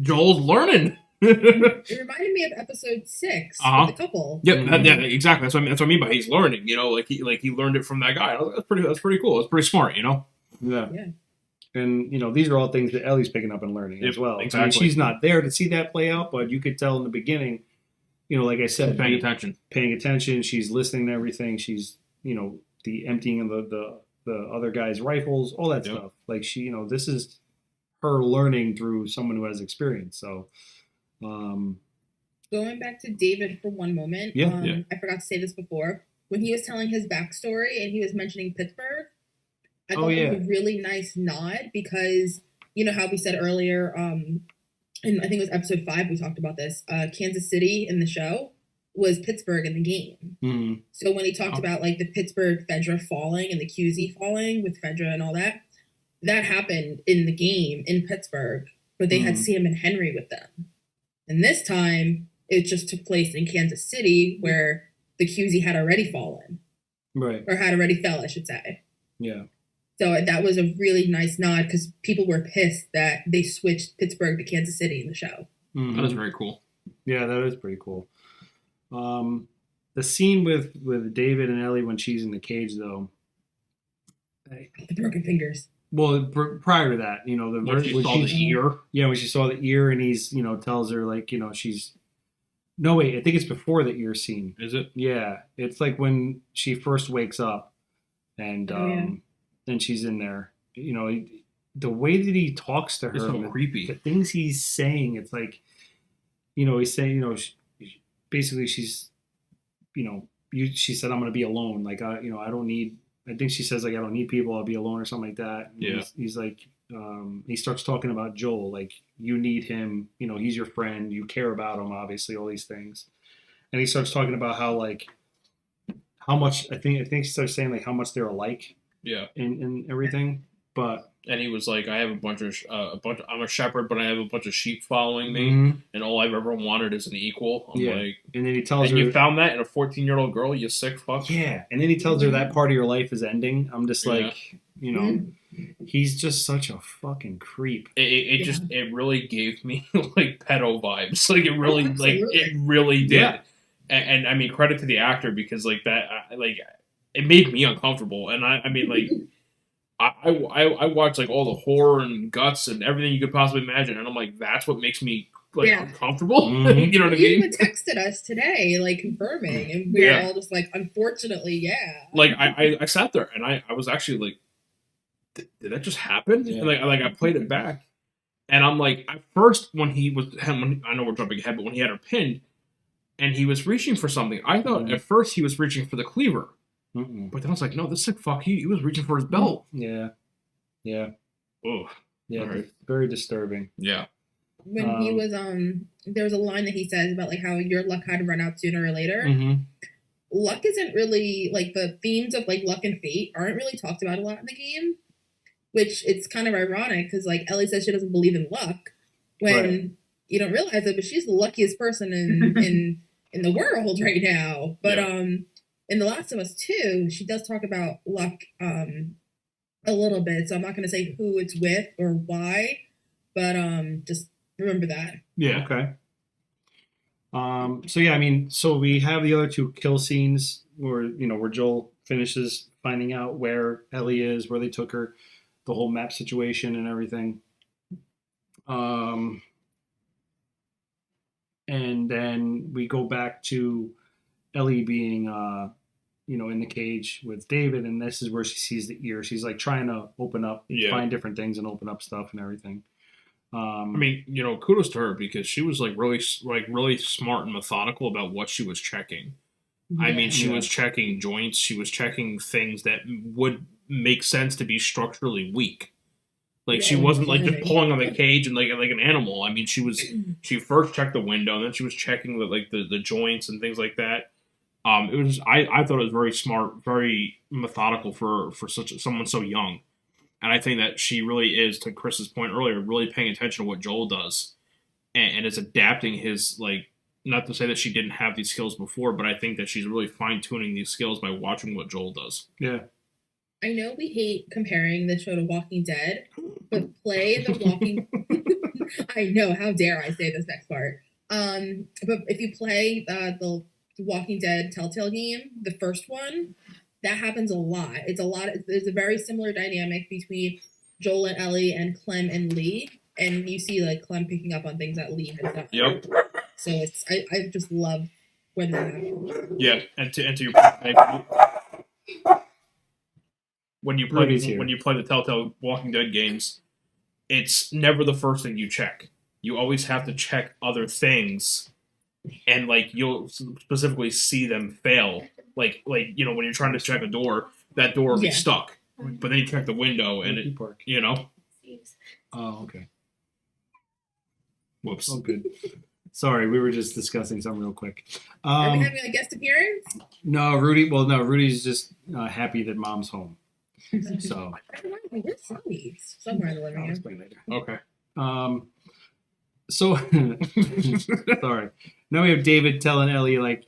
Joel's learning. It reminded me of episode 6 Uh-huh. with the couple. Yeah, Mhm. yeah, exactly. That's what I mean by he's learning. Like he learned it from that guy. I was like, that's pretty cool. That's pretty smart. Yeah. Yeah. And these are all things that Ellie's picking up and learning as Yep, well. I mean, exactly. she's not there to see that play out, but you could tell in the beginning, like I said, Paying attention. paying attention. She's listening to everything. She's, the emptying of the other guy's rifles, all that Yep. stuff. Like this is her learning through someone who has experience. So, Going back to David for one moment, Yeah. I forgot to say this before. When he was telling his backstory and he was mentioning Pittsburgh, I Oh, thought yeah. it was a really nice nod because you know how we said earlier, and I think it was episode 5 we talked about this. Kansas City in the show was Pittsburgh in the game. mhm. So when he talked Oh. about like the Pittsburgh Fedra falling and the QZ falling with Fedra and all that, that happened in the game in Pittsburgh, but they had Mhm. Sam and Henry with them. And this time it just took place in Kansas City where the QZ had already fallen Right. or had already fell, I should say. Yeah. So that was a really nice nod because people were pissed that they switched Pittsburgh to Kansas City in the show. Mhm. That is very cool. Yeah, that is pretty cool. The scene with David and Ellie when she's in the cage, though. The broken fingers. Well, prior to that, When she saw the ear. Yeah, when she saw the ear and he's, tells her like, she's. No, wait, I think it's before the ear scene. Is it? Yeah, it's like when she first wakes up, and Oh, yeah. then she's in there. The way that he talks to her, It's so and the creepy. things he's saying, it's like, he's saying, basically she's, she said, I'm going to be alone. Like, I don't need, I think she says like, I don't need people. I'll be alone or something like that. And Yeah. He's like, he starts talking about Joel, like you need him, he's your friend. You care about him, obviously, all these things. And he starts talking about how, like, how much, I think he starts saying like how much they're alike Yeah. in everything. But And he was like, I have a bunch of I'm a shepherd, but I have a bunch of sheep following me, Mhm. and all I've ever wanted is an equal. I'm Yeah. like, And then he tells and her, you found that in a 14-year-old girl, you sick fuck. yeah. And then he tells her that part of your life is ending. I'm just Yeah. like, he's just such a fucking creep. It just it really gave me like pedo vibes. Like it really absolutely. it really did. Yeah. And I mean credit to the actor because like that like it made me uncomfortable. And I mean like I watch like all the horror and guts and everything you could possibly imagine, and I'm like that's what makes me like Yeah. uncomfortable. Mhm. You know what I You mean? even texted us today, like confirming, and we were Yeah. all just like, unfortunately, yeah. Like I sat there and I was actually like, did that just happen? Yeah. And like I played it back, and I'm like, at first when I know we're jumping ahead, but when he had her pinned and he was reaching for something, I thought Mhm. at first he was reaching for the cleaver, Mm-mm. but then I was like, no, this sick fuck, he was reaching for his belt. Yeah. Yeah. Oh, Yeah. Alright. Very disturbing. yeah, When he was there was a line that he says about like how your luck had to run out sooner or later. Mm-hmm. Luck isn't really like the themes of like luck and fate aren't really talked about a lot in the game, which it's kind of ironic because like Ellie says she doesn't believe in luck when Right. you don't realize it, but she's the luckiest person in the world right now. But Yeah. in The Last of Us 2, she does talk about luck a little bit, so I'm not going to say who it's with or why, but just remember that. yeah. Okay. So yeah, I mean, so we have the other two kill scenes where where Joel finishes finding out where Ellie is, where they took her, the whole map situation and everything. And then we go back to Ellie being in the cage with David, and this is where she sees the ear. She's like trying to open up, Yeah. find different things and open up stuff and everything. I mean, kudos to her because she was like really smart and methodical about what she was checking. I mean, she Yeah. was checking joints. She was checking things that would make sense to be structurally weak. Like she Yeah, wasn't like just planning. pulling on the cage and like an animal. I mean, she first checked the window and then she was checking the joints and things like that. It was I thought it was very smart, very methodical for someone so young. And I think that she really is, to Chris's point earlier, really paying attention to what Joel does and is adapting his, like, not to say that she didn't have these skills before, but I think that she's really fine-tuning these skills by watching what Joel does. Yeah. I know we hate comparing the show to Walking Dead, but play the Walking. I know, how dare I say this next part? But if you play the Walking Dead Telltale game, the first one, that happens a lot. It's a very similar dynamic between Joel and Ellie and Clem and Lee, and you see like Clem picking up on things that Lee has done. Yep. So I just love when that happens. Yeah, and to your point, when you Ruby's here. play the Telltale Walking Dead games, it's never the first thing you check. You always have to check other things, and like you'll specifically see them fail. Like when you're trying to check a door, that door will be Yeah. stuck. But then you check the window, and it, Park. Oh, okay. whoops. Oh, good. Sorry, we were just discussing something real quick. Are we having a guest appearance? Rudy's just happy that mom's home. So Where's Zoe? Somewhere in the living I'll room. explain later. Okay. So sorry. Now we have David telling Ellie, like,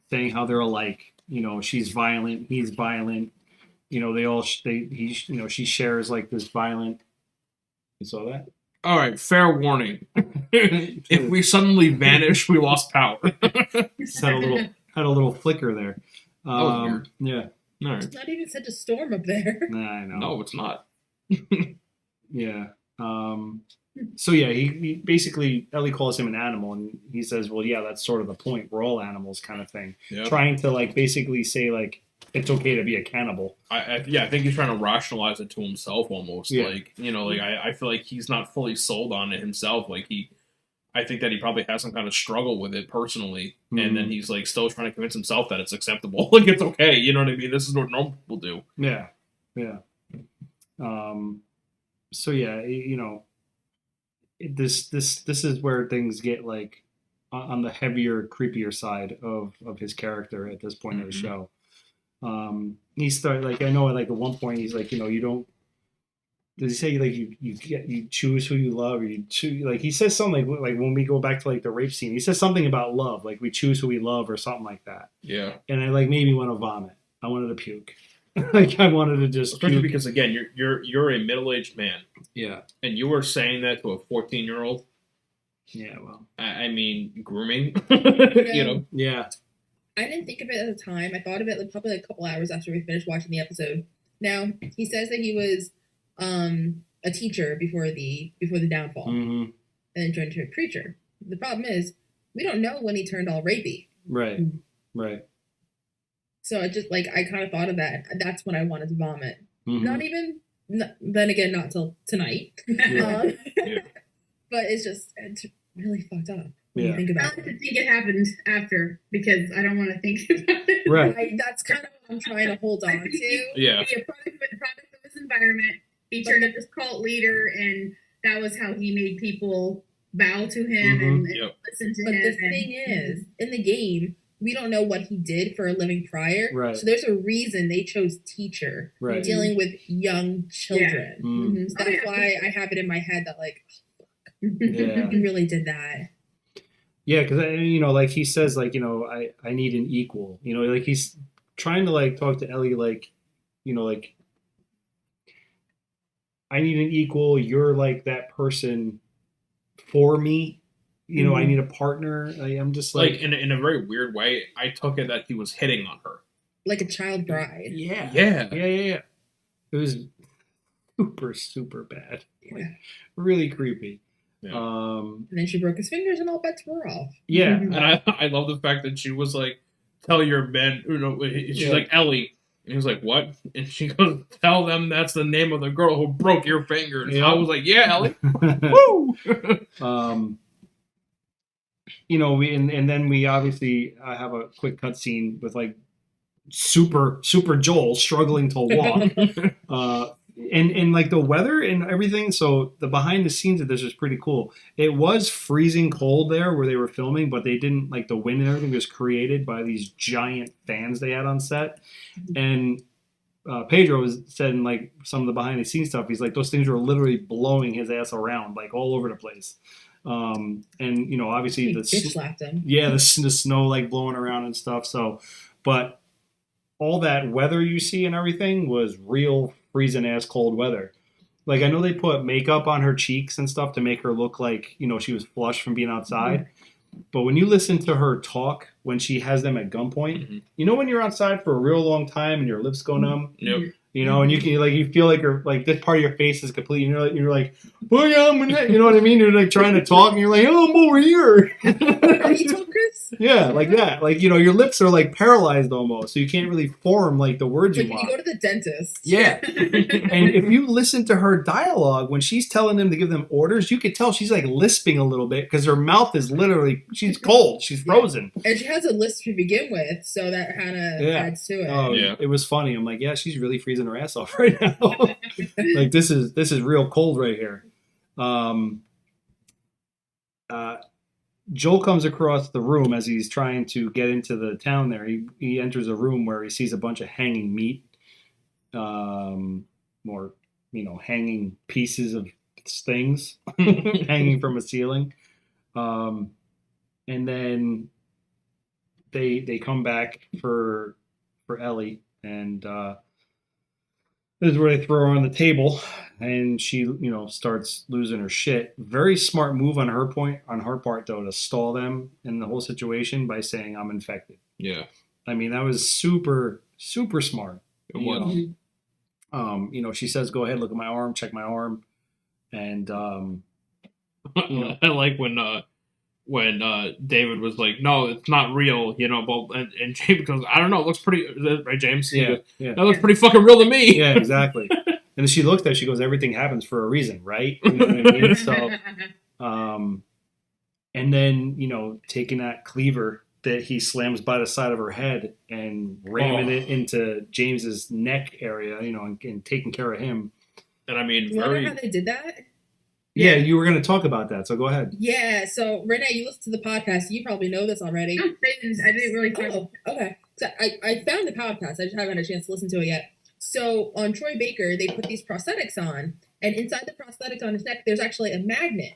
saying how they're alike. She's violent, he's violent. She shares like this violent. You saw that? All right. Fair warning. If we suddenly vanish, we lost power. Just had a little flicker there. was weird. Yeah. All right. It's not even such a storm up there. Nah, I know. No, it's not. Yeah. So yeah, he basically, Ellie calls him an animal, and he says, "Well, yeah, that's sort of the point. We're all animals," kind of thing. Yeah. Trying to like basically say like it's okay to be a cannibal. I think he's trying to rationalize it to himself almost. Yeah. Like, I feel like he's not fully sold on it himself. Like I think that he probably has some kind of struggle with it personally, and then he's like still trying to convince himself that it's acceptable. Like it's okay. You know what I mean? This is what normal people do. Yeah. Yeah. So yeah, this is where things get like on the heavier, creepier side of his character at this point of the show. He started like, I know like at one point he's like, you don't. Does he say like you choose who you love, or you choose, like he says something like when we go back to like the rape scene, he says something about love, like we choose who we love or something like that. Yeah. And I like made me want to vomit. I wanted to puke. Like I wanted to just Especially puke. because again, you're a middle-aged man, Yeah. and you were saying that to a 14-year-old. Yeah. Well. I mean, grooming. Yeah. I didn't think of it at the time. I thought of it like probably like a couple hours after we finished watching the episode. Now he says that he was a teacher before the downfall, Mm-hmm. and then turned into a preacher. The problem is, we don't know when he turned all rapey. Right. Right. So I just like I kind of thought of that. That's when I wanted to vomit. Mhm. Not even. Then again, not till tonight. Yeah. Yeah. But it's really fucked up when Yeah. you think I about like it. to think it happened after because I don't want to think about it. Right. That's kind of what I'm trying to hold on to. Yeah. Be a product of his environment. He turned into this cult leader, and that was how he made people bow to him and Yep. listen to But him. the thing is, in the game, we don't know what he did for a living prior. Right. So there's a reason they chose teacher, Right. dealing with young children. Mm. So that's why I have it in my head that like Yeah. he really did that. Yeah, because like he says, like I need an equal. Like he's trying to like talk to Ellie, like like I need an equal. You're like that person for me. I need a partner. I'm just Like in a very weird way, I took it that he was hitting on her. Like a child bride. Yeah. Yeah. It was super, super bad. Like, really creepy. Yeah. And then she broke his fingers and all bets were off. Yeah. And I love the fact that she was like, tell your men, she's Yeah. like, Ellie. And he was like, what? And she goes, tell them that's the name of the girl who broke your fingers. Yeah. I was like, yeah, Ellie. Woo! And then we obviously have a quick cutscene with like super Joel struggling to walk. And like the weather and everything. So the behind the scenes of this is pretty cool. It was freezing cold there where they were filming, but they didn't like the wind and everything was created by these giant fans they had on set. And Pedro said in like some of the behind the scenes stuff, he's like those things were literally blowing his ass around like all over the place. And obviously He the bitch slapped him. yeah the snow like blowing around and stuff. So, but all that weather you see and everything was real freezing ass cold weather. Like I know they put makeup on her cheeks and stuff to make her look like she was flushed from being outside. But when you listen to her talk when she has them at gunpoint, when you're outside for a real long time and your lips go numb, Yep. and you can you feel like you're like this part of your face is complete. And you're like, well, yeah, you know what I mean? You're like trying to talk and you're like, oh, I'm over here. Are you told, Chris? Yeah, like that. Like your lips are like paralyzed almost, so you can't really form like the words Like you when want. you go to the dentist. Yeah. And if you listen to her dialogue when she's telling them to give them orders, you could tell she's like lisping a little bit because her mouth is literally, she's cold. She's frozen. And she has a list to begin with, so that kind of adds to it. Oh, Yeah. It was funny. I'm like, yeah, she's really freezing her ass off right now. Like this is real cold right here. Joel comes across the room as he's trying to get into the town there. He enters a room where he sees a bunch of hanging meat. More, hanging pieces of things hanging from a ceiling. And then they come back for Ellie, and this is where they throw her on the table, and she starts losing her shit. Very smart move on her part though, to stall them in the whole situation by saying I'm infected. Yeah. I mean, that was super smart. It was. She says, go ahead, look at my arm, check my arm. And, I like when David was like, no, it's not real, but, and James goes, I don't know, it looks pretty, right, James? yeah, Goes, yeah. that looks pretty fucking real to me. Yeah, exactly. And then she looks at it, she goes, everything happens for a reason, right? You know what I mean? So, and then, taking that cleaver that he slams by the side of her head and ramming it into James's neck area, and taking care of him. And I mean, You wonder how they did that? Yeah, you were going to talk about that, so go ahead. Yeah, so Renee, you listen to the podcast. You probably know this already. No, I didn't really talk. Oh, okay. So I found the podcast. I just haven't had a chance to listen to it yet. So on Troy Baker, they put these prosthetics on, and inside the prosthetics on his neck, there's actually a magnet.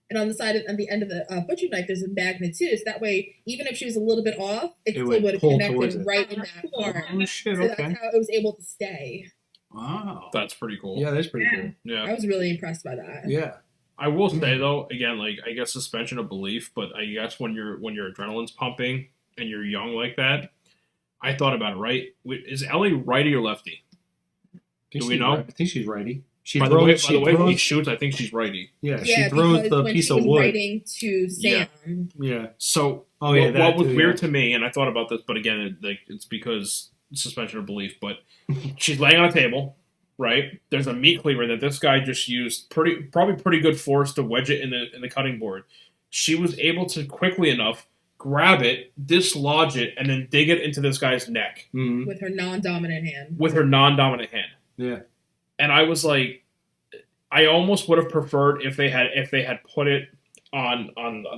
And on the side, on the end of the butcher knife, there's a magnet too. So that way, even if she was a little bit off, it still would would have pull towards connected it. right in that part. Oh, shit, So okay. that's how it was able to stay. Wow. That's pretty cool. Yeah, that's pretty Yeah. cool. Yeah. I was really impressed by that. Yeah. I will say though, again, like I guess suspension of belief, but I guess when your adrenaline's pumping and you're young like that, I thought about it. Right? Is Ellie righty or lefty? Do we know? I think she's righty. She By throws. the way he shoots, I think she's righty. Yeah, she Yeah, throws because the when piece she of was wood. writing to Sam. Yeah. So Oh yeah. what was too, weird to me, and I thought about this, but again, it's because suspension of belief. But she's laying on a table, right? There's a meat cleaver that this guy just used probably pretty good force to wedge it in the cutting board. She was able to quickly enough grab it, dislodge it, and then dig it into this guy's neck With her non-dominant hand. with her non-dominant hand. Yeah. And I was like, I almost would have preferred if they had put it on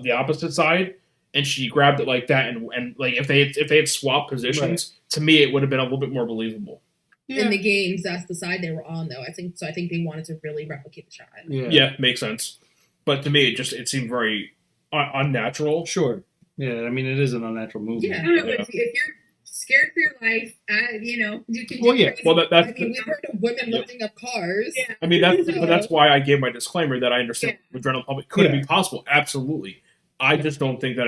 the opposite side, and she grabbed it like that, and like if they had swapped positions, to me it would have been a little bit more believable. Yeah. In the games, that's the side they were on, though. I think they wanted to really replicate the shot. Yeah, makes sense. But to me, it seemed very unnatural. Sure. Yeah, I mean, it is an unnatural movement. I don't know, if you're scared for your life, you can. Well, yeah. crazy Well, that's I mean, we've heard of women lifting up cars. Yeah. I mean, that's why I gave my disclaimer that I understand adrenaline pumping could it be possible. Absolutely. I just don't think that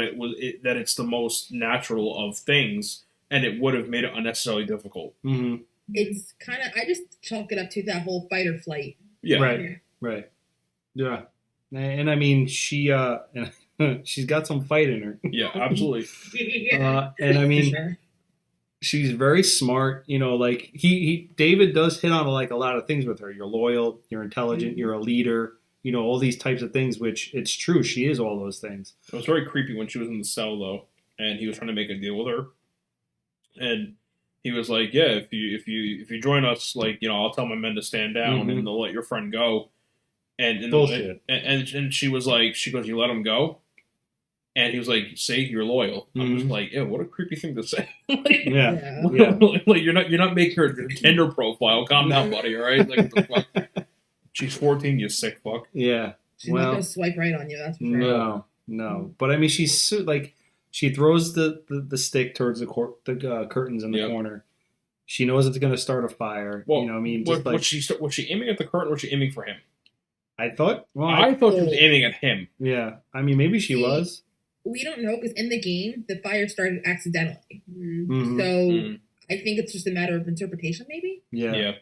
that it's the most natural of things, and it would have made it unnecessarily difficult. Mm-hmm. It's kind of, I just chalk it up to that whole fight or flight. Yeah. Right. Yeah. And I mean, she's got some fight in her. Yeah, absolutely. And I mean, Sure. she's very smart. You know, like David does hit on like a lot of things with her. You're loyal, you're intelligent, you're a leader. You know, all these types of things, which it's true. She is all those things. It was very creepy when she was in the cell, though, and he was trying to make a deal with her, and he was like, "Yeah, if you join us, like, you know, I'll tell my men to stand down, and they'll let your friend go." And Bullshit. And she was like, she goes, "You let him go?" And he was like, "Say you're loyal." I'm just like, "Ew, what a creepy thing to say." Like, Yeah. like you're not making her Tinder profile. Calm down, buddy. All right, like what the fuck? She's 14, you sick fuck. Yeah. She's not going to swipe right on you, that's for sure. No. But I mean, like, she throws the stick towards the curtains in the corner. She knows it's going to start a fire. Well, you know, I mean, was she aiming at the curtain, or was she aiming for him? I thought. Well, I thought she was aiming at him. Yeah. I mean, maybe she was. We don't know, because in the game, the fire started accidentally. Mm-hmm. So I think it's just a matter of interpretation, maybe? Yeah.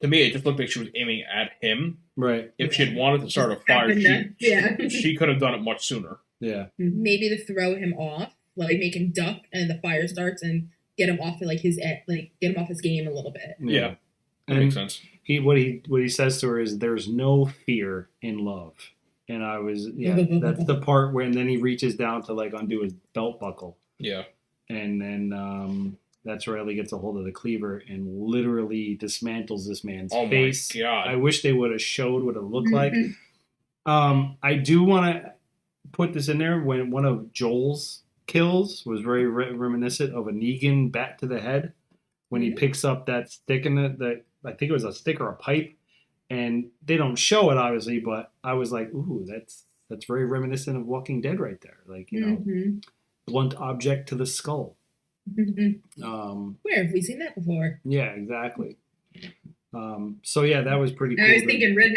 To me, it just looked like she was aiming at him. Right. If she had wanted to start a fire, she could have done it much sooner. Yeah. Maybe to throw him off, like make him duck, and the fire starts, and get him off get him off his game a little bit. Yeah. That And makes sense. What he says to her is, "There's no fear in love," and I was that's the part where, and then he reaches down to like undo his belt buckle. Yeah. And then that's where Ellie gets a hold of the cleaver and literally dismantles this man's face. My God. I wish they would have showed what it looked like. I do want to put this in there. When one of Joel's kills was very reminiscent of a Negan bat to the head, when he picks up that stick in the I think it was a stick or a pipe, and they don't show it obviously, but I was like, ooh, that's very reminiscent of Walking Dead right there. Like, you know, blunt object to the skull. Where have we seen that before? Yeah, exactly. So yeah, that was pretty cool. I was thinking Red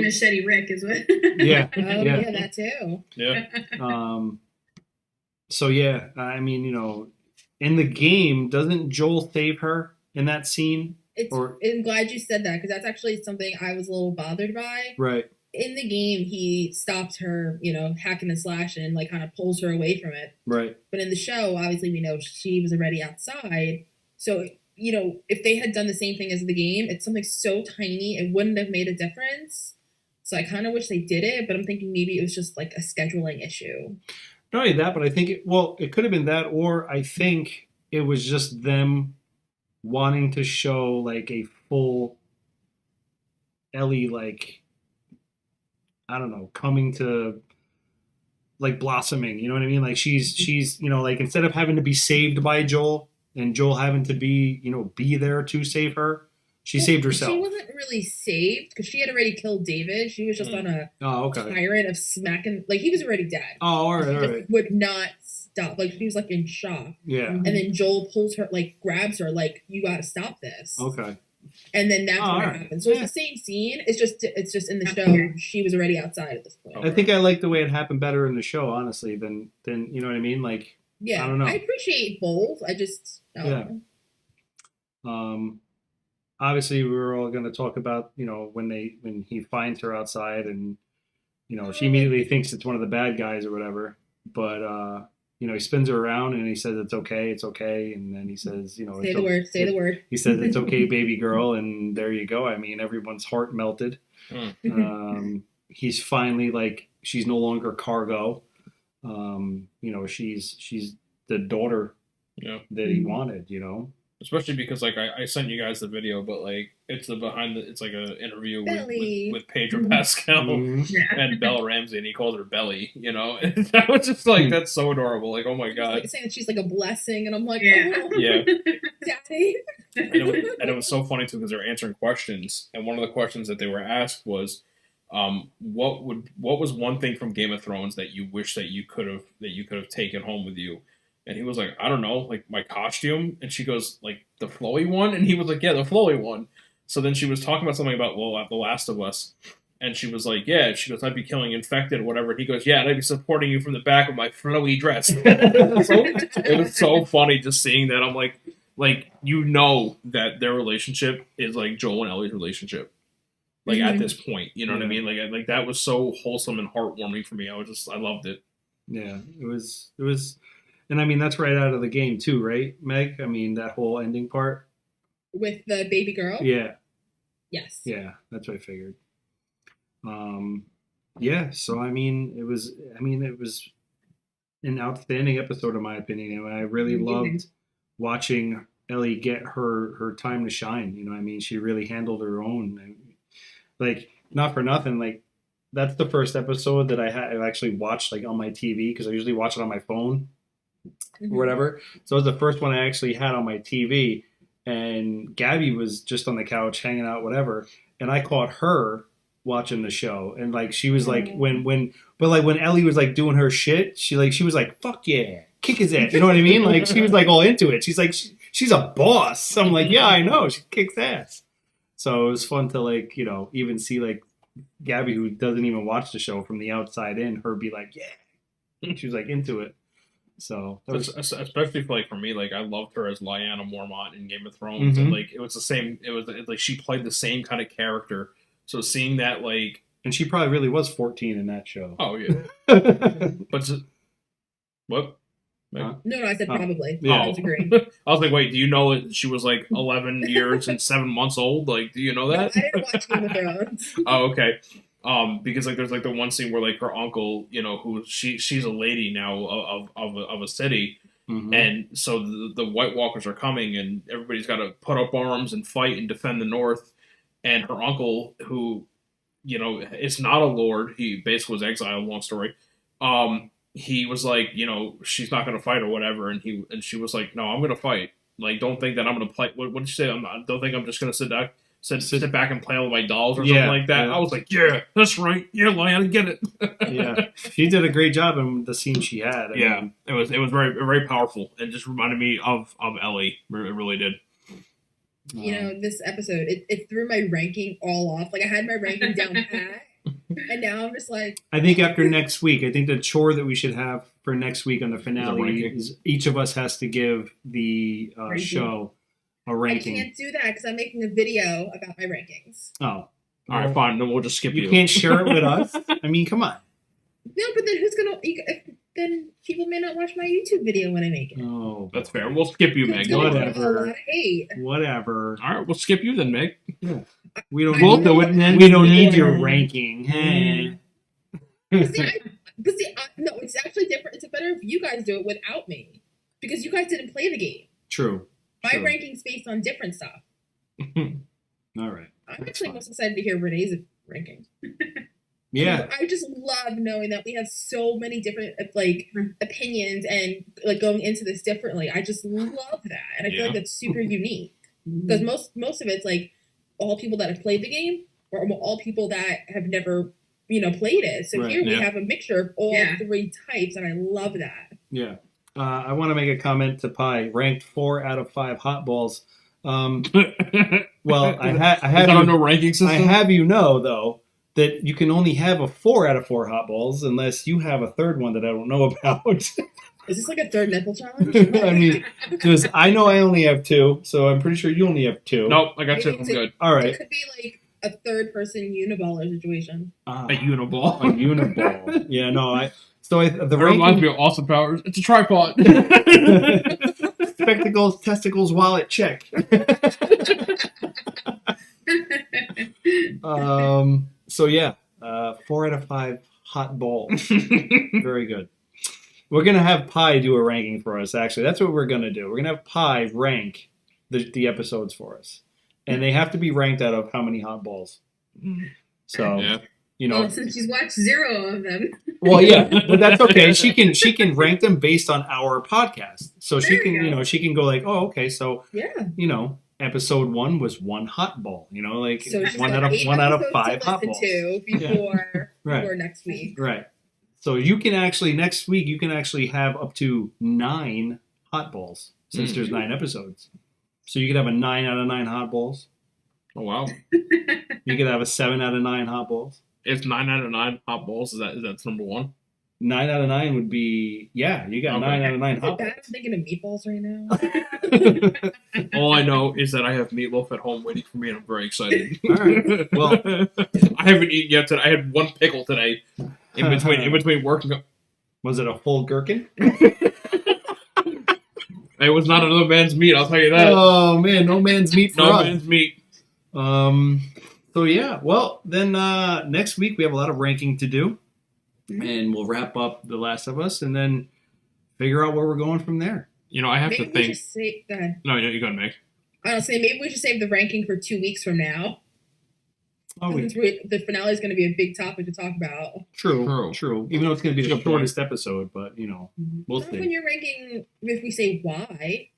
Machete Rick is what. Yeah. Yeah, that too. Yeah. So yeah, I mean, you know, in the game, doesn't Joel save her in that scene? I'm glad you said that, because that's actually something I was a little bothered by. Right. In the game, he stops her, you know, hacking and slashing, and like kind of pulls her away from it. Right. But in the show, obviously, we know she was already outside. So, you know, if they had done the same thing as the game, it's something so tiny, it wouldn't have made a difference. So I kind of wish they did it, but I'm thinking maybe it was just like a scheduling issue. Not only that, but I think it could have been that, or I think it was just them wanting to show like a full Ellie, like, I don't know, coming to like blossoming, you know what I mean? Like she's, you know, like instead of having to be saved by Joel and Joel having to be, you know, be there to save her, she saved herself. She wasn't really saved because she had already killed David. She was just on a tyrant of smacking, like he was already dead. Oh, all right, She just would not stop. Like she was like in shock. Yeah. And then Joel pulls her, like grabs her, like, you got to stop this. Okay. And then that's what happened. So it's the same scene. It's just in the show. She was already outside at this point. I think I like the way it happened better in the show, honestly, than you know what I mean. Like, yeah, I don't know. I appreciate both. I just yeah. obviously we were all going to talk about, when he finds her outside and, she immediately thinks it's one of the bad guys or whatever. But, he spins her around and he says, it's okay. And then he says, say the word. He says, it's okay, baby girl. And there you go. I mean, everyone's heart melted. He's finally like, she's no longer cargo. She's the daughter that he wanted, Especially because like I sent you guys the video, but like it's it's like an interview with Pedro Pascal and Bella Ramsey, and he calls her Belly, And that was just like, that's so adorable. Like, oh my god, like saying that she's like a blessing, and I'm like, yeah. Daddy. And it was so funny too because they were answering questions, and one of the questions that they were asked was, what was one thing from Game of Thrones that you wish that you could have taken home with you? And he was like, I don't know, like my costume. And she goes, like the flowy one? And he was like, yeah, the flowy one. So then she was talking about something about, The Last of Us. And she was like, yeah. She goes, I'd be killing infected or whatever. And he goes, yeah, and I'd be supporting you from the back of my flowy dress. It was so funny just seeing that. I'm like, that their relationship is like Joel and Ellie's relationship. Like at this point, you know what I mean? Like that was so wholesome and heartwarming for me. I loved it. Yeah, it was. And I mean, that's right out of the game too, right, Meg? I mean, that whole ending part. With the baby girl? Yeah. Yes. Yeah, that's what I figured. Yeah, so I mean, it was an outstanding episode in my opinion. And I really loved watching Ellie get her time to shine. I mean, she really handled her own. Like, not for nothing, like, that's the first episode that I actually watched like on my TV, because I usually watch it on my phone. Or whatever. So it was the first one I actually had on my TV, and Gabby was just on the couch hanging out, whatever. And I caught her watching the show, and like she was like when Ellie was like doing her shit, she was like, fuck yeah, kick his ass. You know what I mean? Like she was like all into it. She's like she's a boss. I'm like, yeah, I know, she kicks ass. So it was fun to like even see like Gabby, who doesn't even watch the show, from the outside in, her be like, yeah, she was like into it. So especially for me, like I loved her as Lyanna Mormont in Game of Thrones, and like it was the same. It was like she played the same kind of character. So seeing that, like, and she probably really was 14 in that show. Oh yeah, but what? No, I said probably. Yeah. I was agreeing. I was like, wait, do you know that she was like 11 years and 7 months old? Like, do you know that? No, I didn't watch Game of Thrones. Oh, okay. Because like there's like the one scene where like her uncle, who she's a lady now of a city, and so the White Walkers are coming, and everybody's got to put up arms and fight and defend the North, and her uncle, who is not a lord, he basically was exiled. Long story. He was like, she's not going to fight or whatever, and she was like, no, I'm going to fight. Like, don't think that I'm going to play. What did you say? Don't think I'm just going to sit back and play with my dolls or something like that. Yeah. I was like, yeah, that's right. Yeah, Lyanna, get it. Yeah, she did a great job in the scene she had. I mean, it was very, very powerful, and just reminded me of Ellie. It really did. This episode, it threw my ranking all off. Like I had my ranking down pat, and now I'm just like. I think after next week, I think the chore that we should have for next week on the finale is each of us has to give the show a ranking. I can't do that because I'm making a video about my rankings. Oh. All right, fine. Then we'll just skip you. You can't share it with us? I mean, come on. No, but then who's going to... Then people may not watch my YouTube video when I make it. Oh, that's fair. We'll skip you, Meg. Whatever. A lot of hate. Whatever. All right, we'll skip you then, Meg. Yeah. We don't need your ranking. No, it's actually different. It's better if you guys do it without me. Because you guys didn't play the game. True. My ranking's based on different stuff. All right. I'm actually most excited to hear Renee's ranking. Yeah. I just love knowing that we have so many different opinions and like going into this differently. I just love that, and I feel like that's super unique because most of it's like all people that have played the game or all people that have never played it. So here we have a mixture of all three types, and I love that. Yeah. I want to make a comment to Pi. Ranked 4 out of 5 hot balls. Well, I have no ranking system. I have though. That you can only have a 4 out of 4 hot balls unless you have a third one that I don't know about. Is this like a third nipple challenge? I mean, because I know I only have 2, so I'm pretty sure you only have 2. Nope, I got you. Maybe I'm it's good. All It right. could be like a third person uniballer situation. Ah, A uniball. a uniball. Yeah, no, the That reminds ranking me of Austin Powers. It's a tripod. spectacles, testicles, wallet, check. So yeah, 4 out of 5 hot balls. Very good. We're gonna have Pi do a ranking for us. Actually, that's what we're gonna do. We're gonna have Pi rank the episodes for us, and they have to be ranked out of how many hot balls. So Yeah. you know, Well, since she's watched 0 of them. well, yeah, but that's okay. She can rank them based on our podcast. So she There can you go. she can go like, oh, okay, so Yeah. episode 1 was 1 hot ball. Like So she's one got out of 8 1 out of episodes 5 to hot listen balls. to before Right. before next week. Right. So you can actually next week you can actually have up to 9 hot balls since there's 9 episodes. So you could have a 9 out of 9 hot balls. Oh wow. You could have a 7 out of 9 hot balls. It's 9 out of 9 hot balls. Is that number 1? 9 out of 9 would be you got Okay. 9 out of 9 Is it hot bad I'm thinking of meatballs right now? balls. All I know is that I have meatloaf at home waiting for me, and I'm very excited. All right. Well, I haven't eaten yet today. I had 1 pickle today in between work and was it a full gherkin? it was not another man's meat. I'll tell you that. Oh man, no man's meat for No us. man's meat. So yeah, well then next week we have a lot of ranking to do, and we'll wrap up The Last of Us, and then figure out where we're going from there. I have Maybe to we think. should save. Go ahead. No, you go ahead, Meg. I was saying maybe we should save the ranking for 2 weeks from now. Oh, Since the finale is going to be a big topic to talk about. True. Even though it's going to be the Good point. shortest episode, but we'll Not when see. you're ranking, if we say why,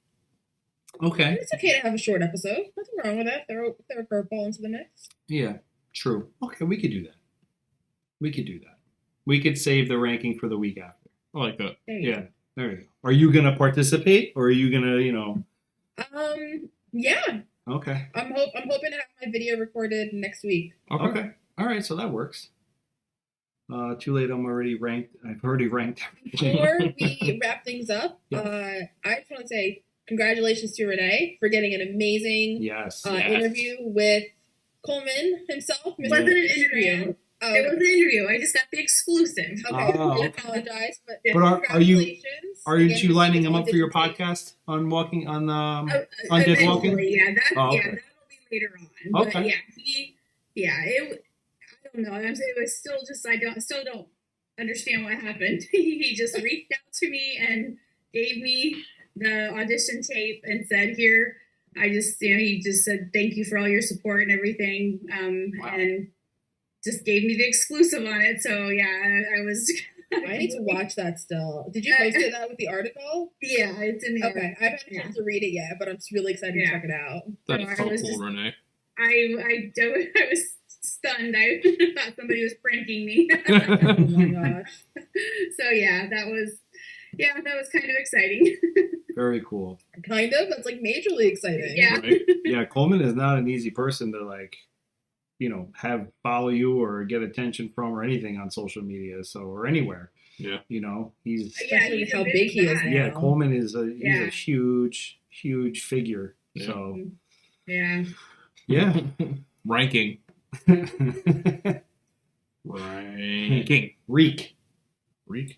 Okay. it's okay to have a short episode. Nothing wrong with that. Throw a curveball into the mix. Yeah. True. Okay, we could do that. We could save the ranking for the week after. I like that. There you Yeah. There you go. Are you going to participate, or are you going to go. Yeah. Okay. I'm hoping to have my video recorded next week. Okay. All right. So that works. Too late. I've already ranked. Before we wrap things up, Yeah. I just want to say congratulations to Renee for getting an amazing Yes. interview with Coleman himself. It wasn't an interview. Oh, It was an interview. I just got the exclusive. okay. Oh, I okay. apologize, but But are you congratulations. aren't Again, you lining them up for your podcast? podcast on walking on Undead Eventually, Walking? Yeah, Oh, okay. that'll be later on. But Okay. I don't know. It was still just still don't understand what happened. He just reached out to me and gave me the audition tape and said, "Here." He just said, "Thank you for all your support and everything," Wow. and just gave me the exclusive on it. So yeah, I was. I need to watch that still. Did you post that with the article? Yeah, it's in there. Okay, I haven't had a chance to read it yet, but I'm just really excited to Yeah. check it out. That's I so was cool, just- Renee. I was stunned. I thought somebody was pranking me. Oh my gosh. So yeah, that was kind of exciting. Very cool. Kind of. That's like majorly exciting. Yeah. Right? Yeah, Coleman is not an easy person to have follow you or get attention from or anything on social media, or anywhere. Yeah. He's Yeah, Especially he's how a big big he is guy. now. yeah, Coleman is a Yeah. huge figure. Yeah. So Yeah. yeah. Ranking. Ranking. Reek.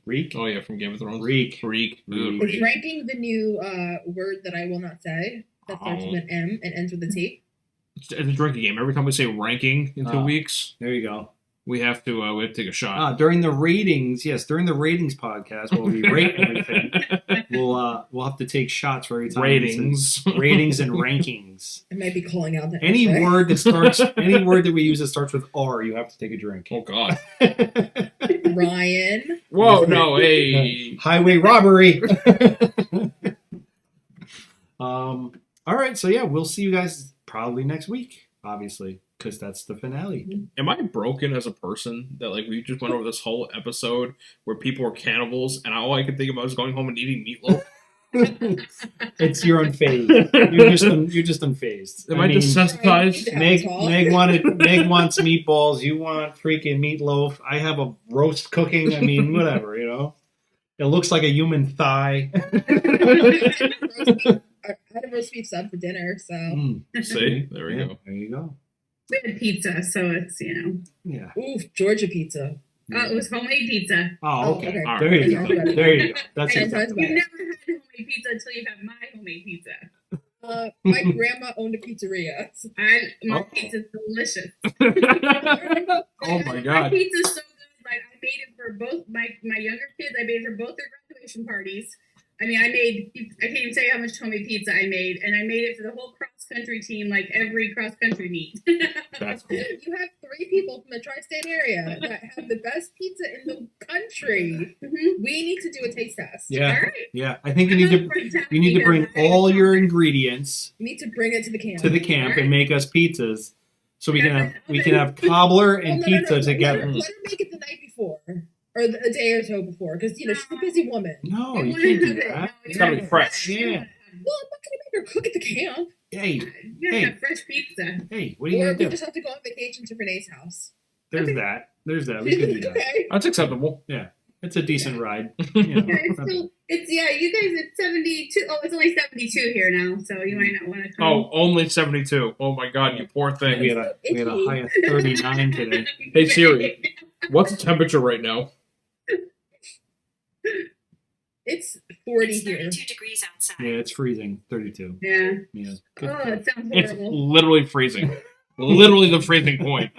Reek? Oh, yeah, from Game of Thrones. Reek. Reek. Ooh, Is ranking the new word that I will not say that starts with an M and ends with a T? It's a drinking game. Every time we say ranking in 2 Oh. weeks, There you go. we have to take a shot. During the ratings podcast, where we rate everything, we'll have to take shots for every time. Ratings. Ratings and rankings. I might be calling out that. Any word that we use that starts with R, you have to take a drink. Oh, God. Ryan. Whoa, no, hey. Highway robbery. All right, so yeah, we'll see you guys probably next week, obviously, because that's the finale. Am I broken as a person that, we just went over this whole episode where people were cannibals and all I could think about was going home and eating meatloaf? You're unfazed. You're just unfazed. Am I desensitized? Meg wants meatballs. You want freaking meatloaf. I have a roast cooking. I mean, whatever, It looks like a human thigh. I had a roast beef sub for dinner, so. See? There we go. There you go. We had pizza, so it's, Yeah. Oof, Georgia pizza. it was homemade pizza. Oh, okay. okay. All There right. you go. There you go. That's Ten it. times You've better. never had homemade pizza until you've had my homemade pizza. My grandma owned a pizzeria. My Oh. pizza's delicious. Oh my My god. pizza's so good. Like I made it for both my younger kids. I made it for both their graduation parties. I mean, I can't even tell you how much homemade pizza I made, and I made it for the whole cross country team, like every cross country meet. That's cool. You have 3 people from the tri-state area that have the best pizza in the country. Mhm. We need to do a taste test. All Yeah. right. Yeah. I think you need to bring all your ingredients You need to bring it to the camp. to the camp and make us pizzas, so we can have cobbler and pizza together. Let her make it the night before. Or a day or so before, because she's a busy woman. No, you can't do that. It's gotta be fresh. Yeah. Well, I'm not gonna make her cook at the camp. Hey, You gotta have fresh pizza. hey, what are you Or gonna we do? just have to go on vacation to Renee's house. There's that. There's that. We can do that. Okay. That's acceptable. It's a decent ride. You know. It's you guys. It's 72. Oh, it's only 72 here now, so you might not want to come. Oh, only 72. Oh my god, you poor We thing. had a high of 39 today. Hey Siri, what's the temperature right now? It's 40 It's here. 32 degrees outside. Yeah, it's freezing. 32. Yeah. Yeah. Oh, it sounds It's horrible. literally freezing. Literally the freezing point.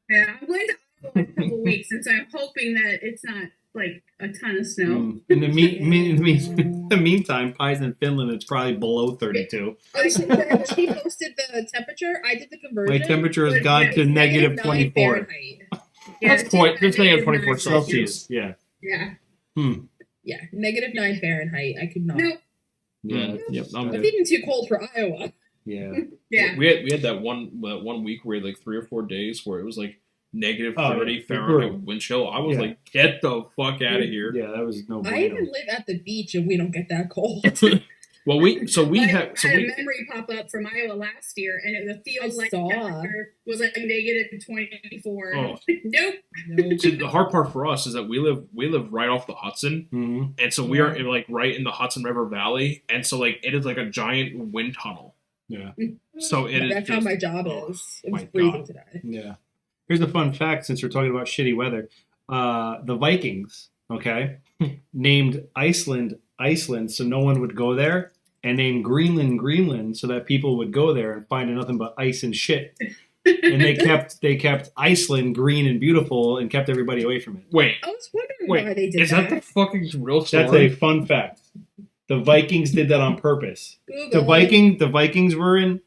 Yeah, I'm going to Iowa in a couple weeks, and so I'm hoping that it's not like a ton of snow. In the meantime, Pies in Finland, it's probably below 32. Oh, she posted the temperature. I did the conversion. My temperature has But gone yeah, to it's negative 9 24 Fahrenheit. Yeah, That's point. This thing is 24 Celsius. Yeah. Yeah. Yeah, -9 Fahrenheit. I could not. No. Yeah. Yep. I'm It's good. even too cold for Iowa. Yeah. Yeah. We had that one week where like 3 or 4 days where it was like negative Oh, 30 yeah. Fahrenheit wind chill. I was Yeah. like, get the fuck out of here. Yeah, that was no I even bueno. live at the beach and we don't get that cold. Well, we I had had a memory pop up from Iowa last year, and the field I like saw. temperature was like negative 24. Oh. Nope. No. See, the hard part for us is that we live right off the Hudson, Mhm. and so we are like right in the Hudson River Valley, and so like it is like a giant wind tunnel. Yeah. So it is. That's how just- my job oh, is. It my was freezing God. today. Yeah. Here's a fun fact since we're talking about shitty weather. The Vikings, okay, named Iceland, so no one would go there, and named Greenland, so that people would go there and find nothing but ice and shit. And they kept Iceland green and beautiful and kept everybody away from it. Wait, I was wondering why they wait, did is that the fucking real story? That's a fun fact. The Vikings did that on purpose. Google. The Vikings were in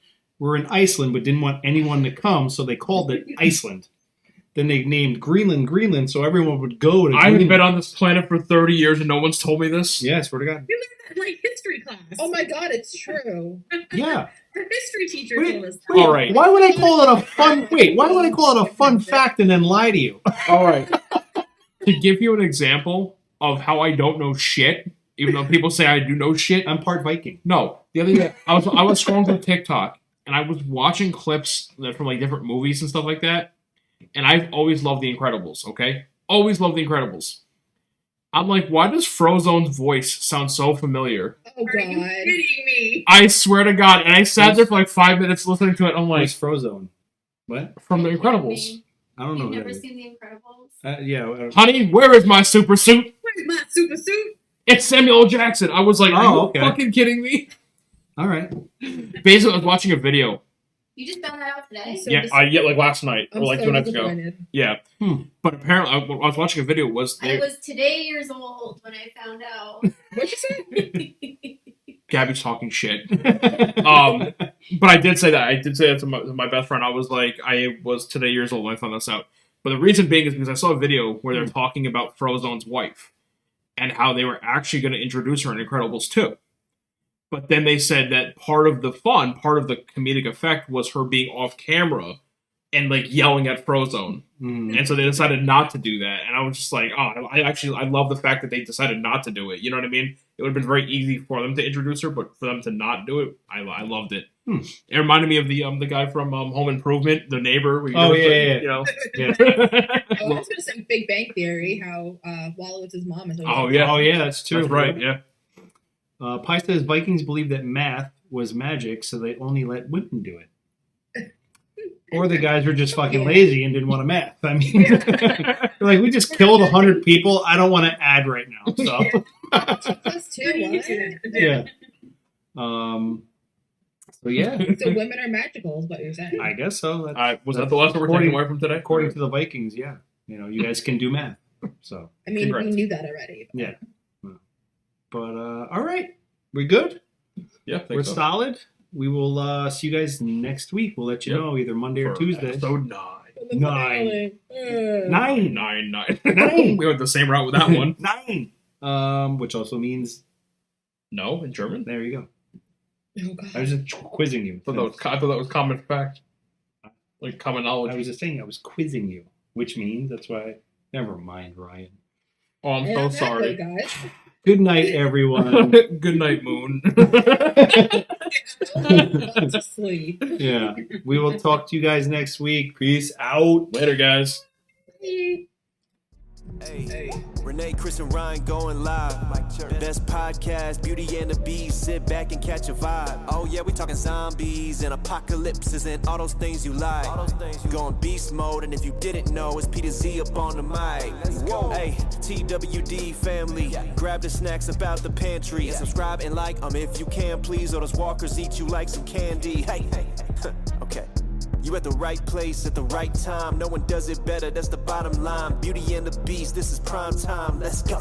Iceland but didn't want anyone to come, so they called it Iceland. Then they named Greenland, so everyone would go to I have Greenland. been on this planet for 30 years and no one's told me this. Yeah, I swear to God. You learned that in like history class. Oh my god, it's true. Yeah. Our history teacher Wait, told us. wait, All right. Why would I call it a fun? Wait, why would I call it a fun fact and then lie to you? All right. To give you an example of how I don't know shit, even though people say I do know shit, I'm part Viking. no. The other day, I was scrolling through TikTok and I was watching clips that from like different movies and stuff like that. And I've always loved The Incredibles. Okay, always loved The Incredibles. I'm like, why does Frozone's voice sound so familiar? Oh Are you god. kidding me? I swear to God. And I sat there for like 5 minutes listening to it. I'm like, Where's Frozone? What? from The Incredibles. I don't know. You've who never that is. seen The Incredibles? Yeah. Honey, where is my super suit? Where's my super suit? It's Samuel L. Jackson. I was like, are Oh, you okay. fucking kidding me? All right. Basically, I was watching a video. You just found that out today? So Yeah, dis- like last night I'm or like so 2 nights ago. disappointed. Yeah, but apparently, I was watching a video. I was today years old when I found out. What'd you say? Gabby's talking shit. But I did say that. I did say that to my best friend. I was like, I was today years old when I found this out. But the reason being is because I saw a video where they're talking about Frozone's wife and how they were actually going to introduce her in Incredibles 2. But then they said that part of the fun, part of the comedic effect was her being off camera and like yelling at Frozone. And so they decided not to do that. And I was just like, oh, I love the fact that they decided not to do it. You know what I mean? It would have been very easy for them to introduce her, but for them to not do it, I loved it. It reminded me of the guy from Home Improvement, the neighbor. Where Yeah. You know. Yeah. I was gonna say Big Bang Theory, how Wallowitz's mom is. Oh yeah, That's true. that's right. Yeah. Pi says Vikings believe that math was magic, so they only let women do it. Or the guys were just fucking lazy and didn't want to math. I mean, they're like, we just killed 100 people. I don't want to add right now. So, Plus two, what? yeah. So yeah, So women are magical, is what you're saying. I guess so. Was that the lesson we're taking away from today? According to the Vikings, yeah. You guys can do math. So, I mean, Congrats. we knew that already. yeah. But all right, we good? Yeah, I think We're so. solid. We will see you guys next week. We'll let you know either Monday or For Tuesday. Episode 9. 9. 9. Nine. We went the same route with that one. 9. Which also means No, in German. there you go. Oh god. I was just quizzing you. I thought that was common fact, like common knowledge. I was just saying I was quizzing you, which means that's why. Never mind, Ryan. Oh, I'm so sorry. guys. Good night, everyone. Good night, Moon. To sleep. Yeah, we will talk to you guys next week. Peace out. Later, guys. Hey, Renee, Chris, and Ryan going live. Best podcast, Beauty and the Beast. Sit back and catch a vibe. Oh yeah, we talking zombies and apocalypses and all those things you like. Going beast mode, and if you didn't know, it's Peter Z up on the mic. Whoa, hey, TWD family, grab the snacks about the pantry. Subscribe and like if you can, please. Or those walkers eat you like some candy. Hey, okay. You at the right place at the right time. No one does it better, that's the bottom line. Beauty and the Beast, this is prime time. Let's go.